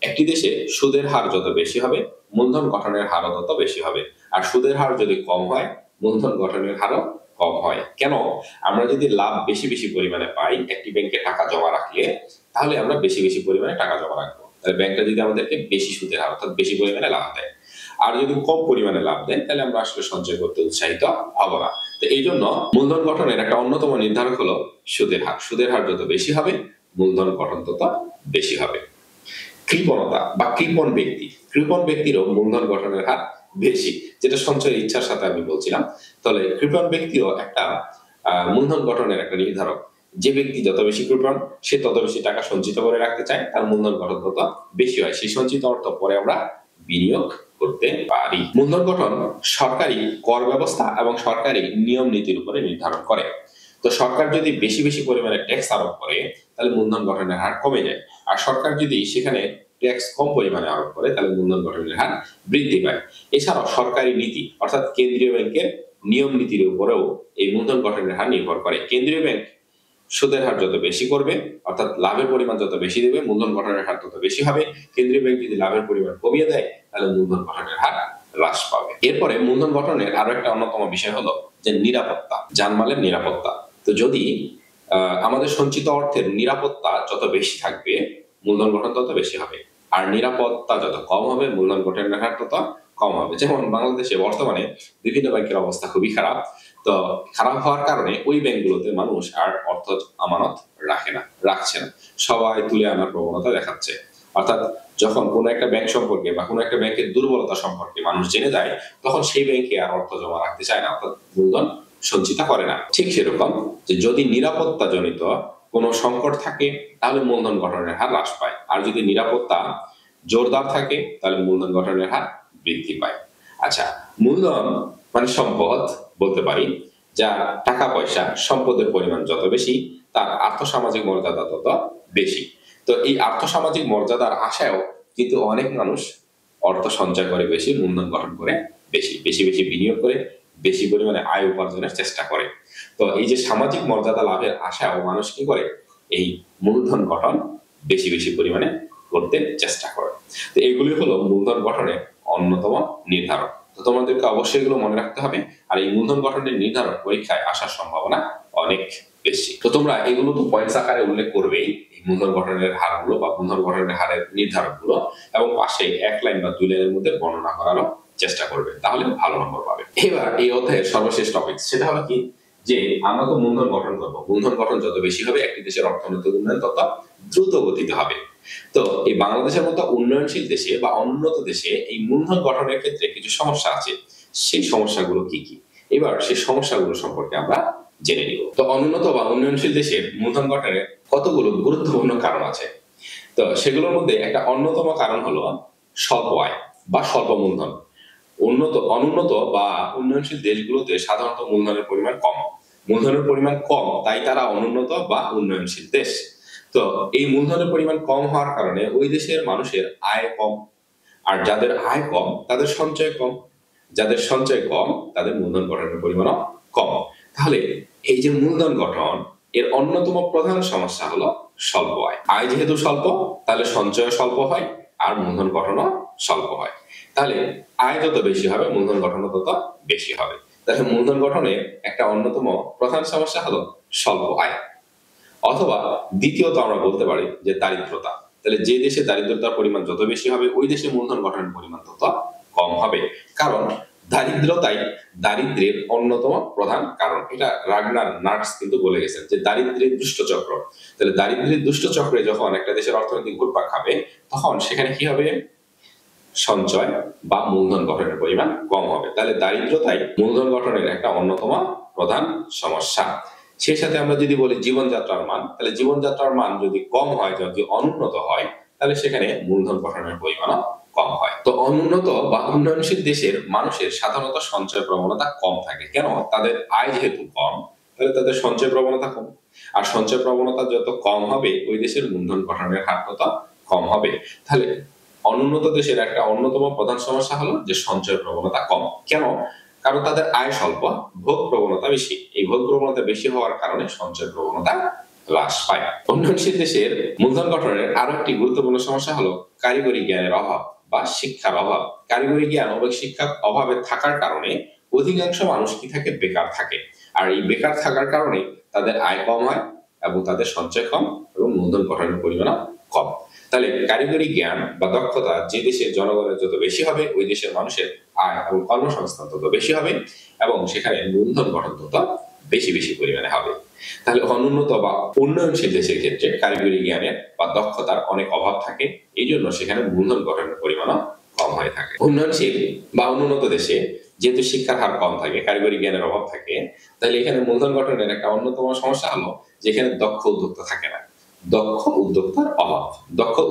একটি দেশে সুদের হার যত বেশি হবে মূলধন গঠনের হারও তত বেশি হবে, আর সুদের হার যদি কম হয় মূলধন গঠনের হারও কম হয়। কেন? আমরা যদি লাভ বেশি বেশি পরিমাণে পাই একটি ব্যাংকে টাকা জমা রাখলে, তাহলে আমরা বেশি বেশি পরিমাণে টাকা জমা রাখবো। তাহলে ব্যাংকটা যদি আমাদেরকে বেশি সুদের হার অর্থাৎ বেশি পরিমাণে লাভ দেয়, আর যদি কম পরিমাণে লাভ দেয় তাহলে আমরা আসলে সঞ্চয় করতে উৎসাহিত হব না। তো এই জন্য মূলধন গঠনের একটা অন্যতম নির্ধারক হলো সুদের হার। সুদের হার যত বেশি হবে মূলধন গঠন তত বেশি হবে। কৃপণতা বা কৃপণ ব্যক্তি, কৃপণ ব্যক্তিরও মূলধন গঠনের হার বেশি, যেটা সঞ্চয়ের ইচ্ছার সাথে আমি বলছিলাম। তাহলে কৃপণ ব্যক্তিও একটা মূলধন গঠনের একটা নির্ধারক। যে ব্যক্তি যত বেশি কৃপণ সে তত বেশি টাকা সঞ্চিত করে রাখতে চায়, তার মূলধন গঠন তত বেশি হয়। সেই সঞ্চিত অর্থ পরে আমরা বিনিয়োগ করতে পারি। মূলধন গঠন সরকারি কর ব্যবস্থা এবং সরকারি নিয়ম নীতির উপরে নির্ধারণ করে। তো সরকার যদি বেশি বেশি পরিমাণে ট্যাক্স আরোপ করে তাহলে মূলধন গঠনের হার কমে যায়, আর সরকার যদি সেখানে ট্যাক্স কম পরিমাণে আরোপ করে তাহলে মূলধন গঠনের হার বৃদ্ধি পায়। এছাড়াও সরকারি নীতি অর্থাৎ কেন্দ্রীয় ব্যাংকের নিয়ম নীতির উপরেও এই মূলধন গঠনের হার নির্ভর করে। কেন্দ্রীয় ব্যাংক সুদের হার যত বেশি করবে অর্থাৎ লাভের পরিমাণ যত বেশি দেবে মূলধন গঠনের হার তত বেশি হবে। কেন্দ্রীয় ব্যাংক যদি লাভের পরিমাণ কমিয়ে দেয় তাহলে মূলধন গঠনের হার হ্রাস পাবে। এরপরে মূলধন গঠনের আরো একটা অন্যতম বিষয় হলো যে নিরাপত্তা, জানমালের নিরাপত্তা। তো যদি আমাদের সঞ্চিত অর্থের নিরাপত্তা যত বেশি থাকবে মূলধন গঠন তত বেশি হবে, আর নিরাপত্তা যত কম হবে মূলধন গঠনের হার তত কম হবে। যেমন বাংলাদেশে বর্তমানে বিভিন্ন ব্যাংকের অবস্থা খুবই খারাপ। তো খারাপ হওয়ার কারণে ওই ব্যাংকগুলোতে মানুষ আর অর্থ আমানত রাখছে না, সবাই তুলে আনার প্রবণতা দেখাচ্ছে। অর্থাৎ যখন কোনো একটা ব্যাংক সম্পর্কে বা কোনো একটা ব্যাংকের দুর্বলতা সম্পর্কে মানুষ জেনে যায় তখন সেই ব্যাংকে আর অর্থ জমা রাখতে চায় না, অর্থাৎ মূলধন সঞ্চিত করে না। ঠিক সেরকম যে যদি নিরাপত্তা জনিত কোনো সংকট থাকে তাহলে মূলধন গঠনের হার হ্রাস পায়, আর যদি নিরাপত্তা জোরদার থাকে তাহলে মূলধন গঠনের হার বৃদ্ধি পায়। আচ্ছা, মূলধন মানে সম্পদ বলতে পারি, যা টাকা পয়সা সম্পদের পরিমাণ যত বেশি তার আর্থসামাজিক মর্যাদা তত বেশি। তো এই আর্থসামাজিক মর্যাদার আশায়ও কিন্তু অনেক মানুষ অর্থ সঞ্চয় করে বেশি, মূলধন গঠন করে বেশি, বেশি বেশি বিনিয়োগ করে বেশি পরিমাণে আয় উপার্জনের চেষ্টা করে। তো এই যে সামাজিক মর্যাদা লাভের আশাও মানুষ কি করে, এই মূলধন গঠন বেশি বেশি পরিমাণে করতে চেষ্টা করে। তো এগুলি হলো মূলধন গঠনের অন্যতম নির্ধারক। তো তোমাদেরকে অবশ্যই এগুলো মনে রাখতে হবে, আর এই মূলধন গঠনের নির্ধারক পরীক্ষায় আসার সম্ভাবনা অনেক বেশি। তো তোমরা এগুলো তো পয়েন্টস আকারে উল্লেখ করবেই, এই মূলধন গঠনের হারগুলো বা মূলধন গঠনের হারের নির্ধারকগুলো, এবং পাশে 1 লাইন বা 2 লাইনের মধ্যে বর্ণনা করারও চেষ্টা করবে, তাহলে ভালো নম্বর পাবে। এবার এই অধ্যায়ের সর্বশেষ টপিক সেটা হলো কি, যে আমরা তো মূলধন গঠন করবো, মূলধন গঠন যত বেশি হবে একটি দেশের অর্থনৈতিক উন্নয়ন তত দ্রুত গতিতে হবে। তো এই বাংলাদেশের মতো উন্নয়নশীল দেশে বা উন্নত দেশে এই মূলধন গঠনের ক্ষেত্রে কিছু সমস্যা আছে। সেই সমস্যাগুলো কি কি, এবার সেই সমস্যাগুলো সম্পর্কে আমরা জেনে নিব। তো অনুন্নত বা উন্নয়নশীল দেশে মূলধন গঠনের কতগুলো গুরুত্বপূর্ণ কারণ আছে। তো সেগুলোর মধ্যে একটা অন্যতম কারণ হলো স্বল্প আয় বা স্বল্প মূলধন। অনুন্নত বা উন্নয়নশীল দেশগুলোতে সাধারণত মূলধনের পরিমাণ কম। মূলধনের পরিমাণ কম তাই তারা অনুন্নত বা উন্নয়নশীল দেশ। তো এই মূলধনের পরিমাণ কম হওয়ার কারণে ওই দেশের মানুষের আয় কম, আর যাদের আয় কম তাদের সঞ্চয় কম, যাদের সঞ্চয় কম তাদের মূলধন গঠনের পরিমাণও কম। তাহলে এই যে মূলধন গঠন এর অন্যতম প্রধান সমস্যা হলো স্বল্প আয়। আয় যেহেতু স্বল্প তাহলে সঞ্চয় স্বল্প হয় আর মূলধন গঠনও স্বল্প হয়। তাহলে আয় যত বেশি হবে মূলধন গঠনও তত বেশি হবে। তাহলে মূলধন গঠনের একটা অন্যতম প্রধান সমস্যা হলো স্বল্প আয়। অথবা দ্বিতীয়ত আমরা বলতে পারি যে দারিদ্রতা। তাহলে যে দেশে দারিদ্রতার পরিমাণ যত বেশি হবে ওই দেশে মূলধন গঠনের পরিমাণ তত কম হবে, কারণ দারিদ্রতাই দারিদ্র্যের অন্যতম প্রধান কারণ। এটা রাগনার নার্স কিন্তু বলে গেছেন যে দারিদ্র্যের দুষ্টচক্র। তাহলে দারিদ্র্যের দুষ্টচক্রে যখন একটা দেশের অর্থনৈতিক ঘুরপাক খাবে তখন সেখানে কি হবে, সঞ্চয় বা মূলধন গঠনের পরিমাণ কম হবে। তাহলে দারিদ্রতাই মূলধন গঠনের একটা অন্যতম প্রধান সমস্যা। সেই সাথে আমরা যদি বলি জীবনযাত্রার মান, তাহলে জীবনযাত্রার মান যদি কম হয়, যদি অনুন্নত হয়, তাহলে সেখানে মূলধন গঠনের পরিমাণও কম হয়। তো অনুন্নত বা উন্নয়নশীল দেশের মানুষের সাধারণত সঞ্চয় প্রবণতা কম থাকে। কেন? তাদের আয় যেহেতু কম তাহলে তাদের সঞ্চয় প্রবণতা কম, আর সঞ্চয় প্রবণতা যত কম হবে ওই দেশের মূলধন গঠনের হার তত কম হবে। তাহলে অনুন্নত দেশের একটা অন্যতম প্রধান সমস্যা হলো যে সঞ্চয় প্রবণতা কম। কেন? কারণ তাদের আয় স্বল্প, ভোগ প্রবণতা বেশি। এই ভোগ প্রবণতা বেশি হওয়ার কারণে সঞ্চয় প্রবণতা হ্রাস পায়। উন্নয়নশীল দেশের মূলধন গঠনের আরো একটি গুরুত্বপূর্ণ সমস্যা হলো কারিগরি জ্ঞানের অভাব বা শিক্ষার অভাব। কারিগরি জ্ঞান ও শিক্ষার অভাবে থাকার কারণে অধিকাংশ মানুষ কি থাকে, বেকার থাকে। আর এই বেকার থাকার কারণে তাদের আয় কম হয় এবং তাদের সঞ্চয় কম এবং মূলধন গঠনের পরিমাণ কম। তাহলে কারিগরি জ্ঞান বা দক্ষতা যে দেশের জনগণের যত বেশি হবে ওই দেশের মানুষের আয় এবং কর্মসংস্থান তত বেশি হবে এবং সেখানে মূলধন গঠন তত বেশি বেশি পরিমাণে হবে। তাহলে অনুন্নত বা উন্নয়নশীল দেশের ক্ষেত্রে কারিগরি জ্ঞানের বা দক্ষতার অনেক অভাব থাকে, এই জন্য সেখানে মূলধন গঠনের পরিমাণও কম হয়ে থাকে। উন্নয়নশীল বা অনুন্নত দেশে যেহেতু শিক্ষার হার কম থাকে, কারিগরি জ্ঞানের অভাব থাকে, তাহলে এখানে মূলধন গঠনের একটা অন্যতম সমস্যা হলো যেখানে দক্ষ উদ্যোক্তা থাকে না। দক্ষ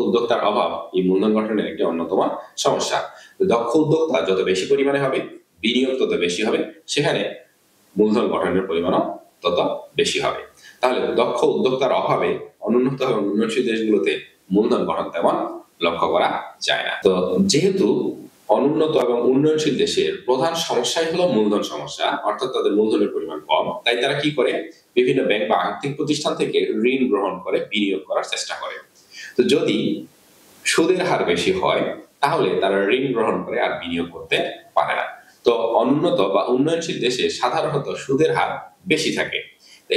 উদ্যোক্তার অভাব এই মূলধন গঠনের একটি অন্যতম সমস্যা। দক্ষ উদ্যোক্তা যত বেশি পরিমাণে হবে, বিনিয়োগ তত বেশি হবে, সেখানে মূলধন গঠনের পরিমাণও তত বেশি হবে। তাহলে দক্ষ উদ্যোক্তার অভাবে অনুন্নত এবং উন্নয়নশীল দেশগুলোতে মূলধন গঠন তেমন লক্ষ্য করা যায় না। তো যেহেতু অনুন্নত এবং উন্নয়নশীল দেশের প্রধান সমস্যাই হলো মূলধন সমস্যা, অর্থাৎ তাদের মূলধনের পরিমাণ কম, তাই তারা কি করে, বিভিন্ন ব্যাংক বা আর্থিক প্রতিষ্ঠান থেকে ঋণ গ্রহণ করে বিনিয়োগ করার চেষ্টা করে। তো যদি সুদের হার বেশি হয় তাহলে তারা ঋণ গ্রহণ করে আর বিনিয়োগ করতে পারে না। তো অনুন্নত বা উন্নয়নশীল দেশে সাধারণত সুদের হার বেশি থাকে।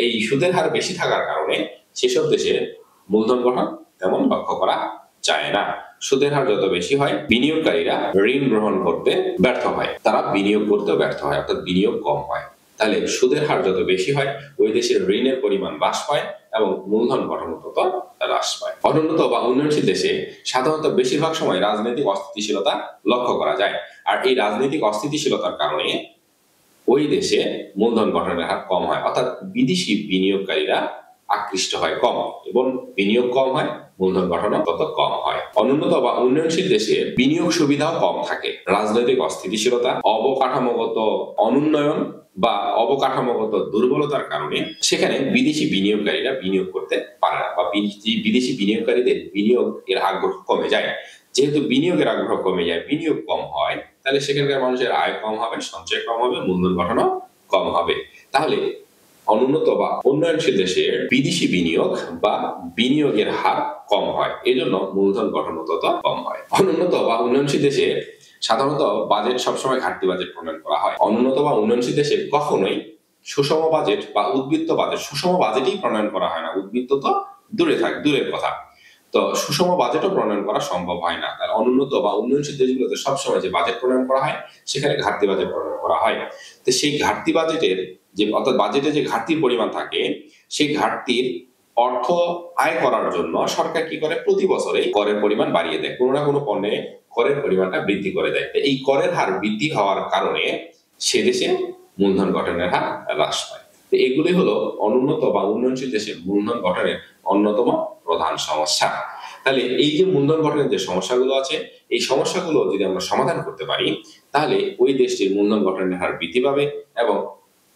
এই সুদের হার বেশি থাকার কারণে সেসব দেশে মূলধন গঠন তেমন লক্ষ্য করা যায় না। সুদের হার যত বেশি হয়, বিনিয়োগকারীরা ঋণ গ্রহণ করতে ব্যর্থ হয়, তারা বিনিয়োগ করতেও ব্যর্থ হয়, অর্থাৎ বিনিয়োগ কম হয়। তাহলে সুদের হার যত বেশি হয়, ওই দেশের ঋণের পরিমাণ হ্রাস পায় এবং মূলধন গঠন তত হ্রাস পায়। অনুন্নত বা উন্নয়নশীল দেশে সাধারণত বেশিরভাগ সময় রাজনৈতিক অস্থিতিশীলতা লক্ষ্য করা যায়, আর এই রাজনৈতিক অস্থিতিশীলতার কারণে ওই দেশে মূলধন গঠনের হার কম হয়, অর্থাৎ বিদেশি বিনিয়োগকারীরা আকৃষ্ট হয় কম, এবং বিনিয়োগ কম হয়, মূলধন গঠনও তত কম হয়। অনুন্নত বা উন্নয়নশীল দেশে বিনিয়োগ সুবিধাও কম থাকে। রাজনৈতিক অস্থিতিশীলতা, অবকাঠামোগত অনুন্নয়ন বা অবকাঠামোগত দুর্বলতার কারণে সেখানে বিদেশি বিনিয়োগকারীরা বিনিয়োগ করতে পারে না, বা বিদেশি বিনিয়োগকারীদের বিনিয়োগ এর আগ্রহ কমে যায়। যেহেতু বিনিয়োগের আগ্রহ কমে যায়, বিনিয়োগ কম হয়, তাহলে সেখানকার মানুষের আয় কম হবে, সঞ্চয় কম হবে, মূলধন গঠনও কম হবে। তাহলে অনুন্নত বা উন্নয়নশীল দেশের বিদেশি বিনিয়োগ বা বিনিয়োগের হার কম হয়, এজন্য মূলধন গঠন তত কম হয়। অনুন্নত বা উন্নয়নশীল দেশে সাধারণত বাজেট সবসময় ঘাটতি বাজেট প্রণয়ন করা হয়। অনুন্নত বা উন্নয়নশীল দেশে কখনোই সুষম বাজেট বা উদ্বৃত্ত বাজেট, সুষম বাজেটই প্রণয়ন করা হয় না, উদ্বৃত্ত তো দূরের কথা। তো সুষম বাজেটও প্রণয়ন করা সম্ভব হয় না। তার অনুন্নত বা উন্নয়নশীল দেশগুলোতে সবসময় যে বাজেট প্রণয়ন করা হয়, সেখানে ঘাটতি বাজেট প্রণয়ন করা হয়। তো সেই ঘাটতি বাজেটের অর্থাৎ বাজেটে যে ঘাটতির পরিমাণ থাকে, সেই ঘাটতির অর্থ আয় করার জন্য সরকার কি করে, প্রতি বছরে করের পরিমাণ বাড়িয়ে দেয়, কোনো না কোনো পণ্যে করের পরিমাণটা বৃদ্ধি করে দেয়। এই করের হার বৃদ্ধি হওয়ার কারণে সে দেশে মূলধন গঠনের হার হ্রাস পায়। তো এগুলি হলো অনুন্নত বা উন্নয়নশীল দেশে মূলধন গঠনের অন্যতম প্রধান সমস্যা। তাহলে এই যে মূলধন গঠনের যে সমস্যাগুলো আছে, এই সমস্যাগুলো যদি আমরা সমাধান করতে পারি, তাহলে ওই দেশটির মূলধন গঠনের হার বৃদ্ধি পাবে এবং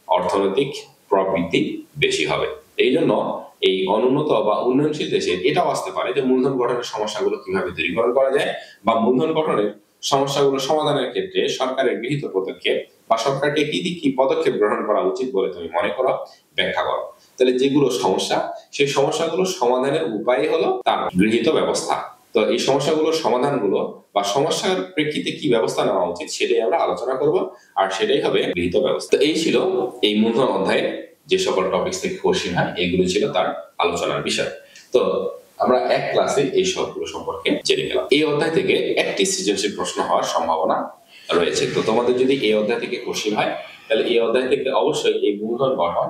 অর্থনৈতিক প্রবৃদ্ধি বেশি হবে। এই জন্য এই অনুন্নত বা উন্নয়নশীল দেশে এটাও আসতে পারে যে মূলধন গঠনের সমস্যাগুলো কিভাবে দূরীকরণ করা যায়, বা মূলধন গঠনের সমস্যাগুলো সমাধানের ক্ষেত্রে সরকারের গৃহীত পদক্ষেপ বা সরকারকে কি পদক্ষেপ গ্রহণ করা উচিত বলে তুমি মনে করো, ব্যাখ্যা করো। তাহলে যেগুলো সমস্যা, সেই সমস্যাগুলো সমাধানের উপায় হলো তার গৃহীত ব্যবস্থা। তো এই সমস্যাগুলোর সমাধানগুলো বা সমস্যার প্রেক্ষিতে কি ব্যবস্থা নেওয়া উচিত, সেটাই আমরা আলোচনা করব, আর সেটাই হবে গৃহীত ব্যবস্থা। এই ছিল এই মূলধন অধ্যায়ে যে সকল টপিকস থেকে কোশ্চেন হয়, এগুলো ছিল তার আলোচনার বিষয়। তো আমরা এক ক্লাসে এই সবগুলো সম্পর্কে জেনে গেলাম। এই অধ্যায় থেকে একটি সৃজনশীল প্রশ্ন হওয়ার সম্ভাবনা রয়েছে। তো তোমাদের যদি এই অধ্যায় থেকে কোশ্চেন হয়, তাহলে এই অধ্যায় থেকে অবশ্যই এই মূলধন গঠন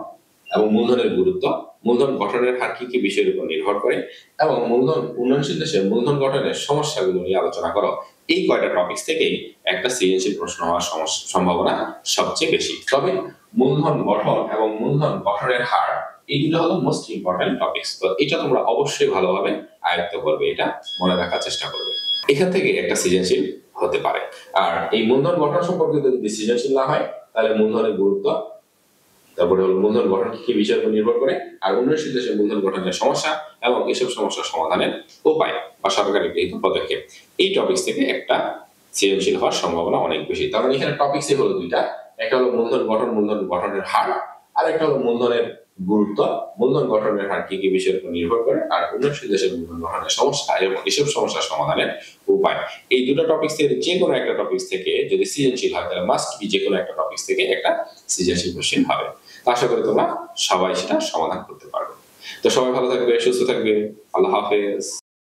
এবং মূলধনের গুরুত্ব, মূলধন গঠনের হার কি কি বিষয়ের উপর নির্ভর করে, এবং মূলধন উন্নয়নশীল দেশের মূলধন গঠনের সমস্যাগুলো নিয়ে আলোচনা করো, এই কয়টা টপিকস থেকেই একটা সৃজনশীল প্রশ্ন হওয়ার সম্ভাবনা সবচেয়ে বেশি। তবে মূলধন গঠন এবং মূলধন গঠনের হার, এই দুটো হলো মোস্ট ইম্পর্টেন্ট টপিকস। তো এটা তোমরা অবশ্যই ভালোভাবে আয়ত্ত করবে, এটা মনে রাখার চেষ্টা করবে। এখান থেকে একটা সৃজনশীল হতে পারে। আর এই মূলধন গঠন সম্পর্কে যদি সৃজনশীল না হয়, তাহলে মূলধনের গুরুত্ব, তারপরে হলো মূলধন গঠন কি বিষয়ের উপর নির্ভর করে, আর উন্নয়নশীল দেশের মূলধন গঠনের সমস্যা এবং এসব সমস্যার সমাধানের উপায় বা সরকারের গৃহীত পদক্ষেপ, এই টপিকস থেকে একটা সৃজনশীল হওয়ার সম্ভাবনা অনেক বেশি। তার মানে এখানে টপিকসই হলো দুইটা, একটা হলো মূলধন গঠন, মূলধন গঠনের হার, আর একটা হলো মূলধনের গুরুত্ব, মূলধন গঠনের হার কি কি বিষয়ের উপর নির্ভর করে, আর উন্নয়নশীল দেশের মূলধন গঠনের সমস্যা এবং এসব সমস্যার সমাধানের উপায়। এই দুটো টপিকস থেকে যে কোনো একটা টপিকস থেকে যদি সৃজনশীল হয়, তাহলে মাস্ট বি যে কোনো একটা টপিকস থেকে একটা সৃজনশীল কোশ্চেন হবে। আশা করি তোমরা সবাই সেটা সমাধান করতে পারবে। তো সবাই ভালো থাকবে, সুস্থ থাকবে। আল্লাহ হাফেজ।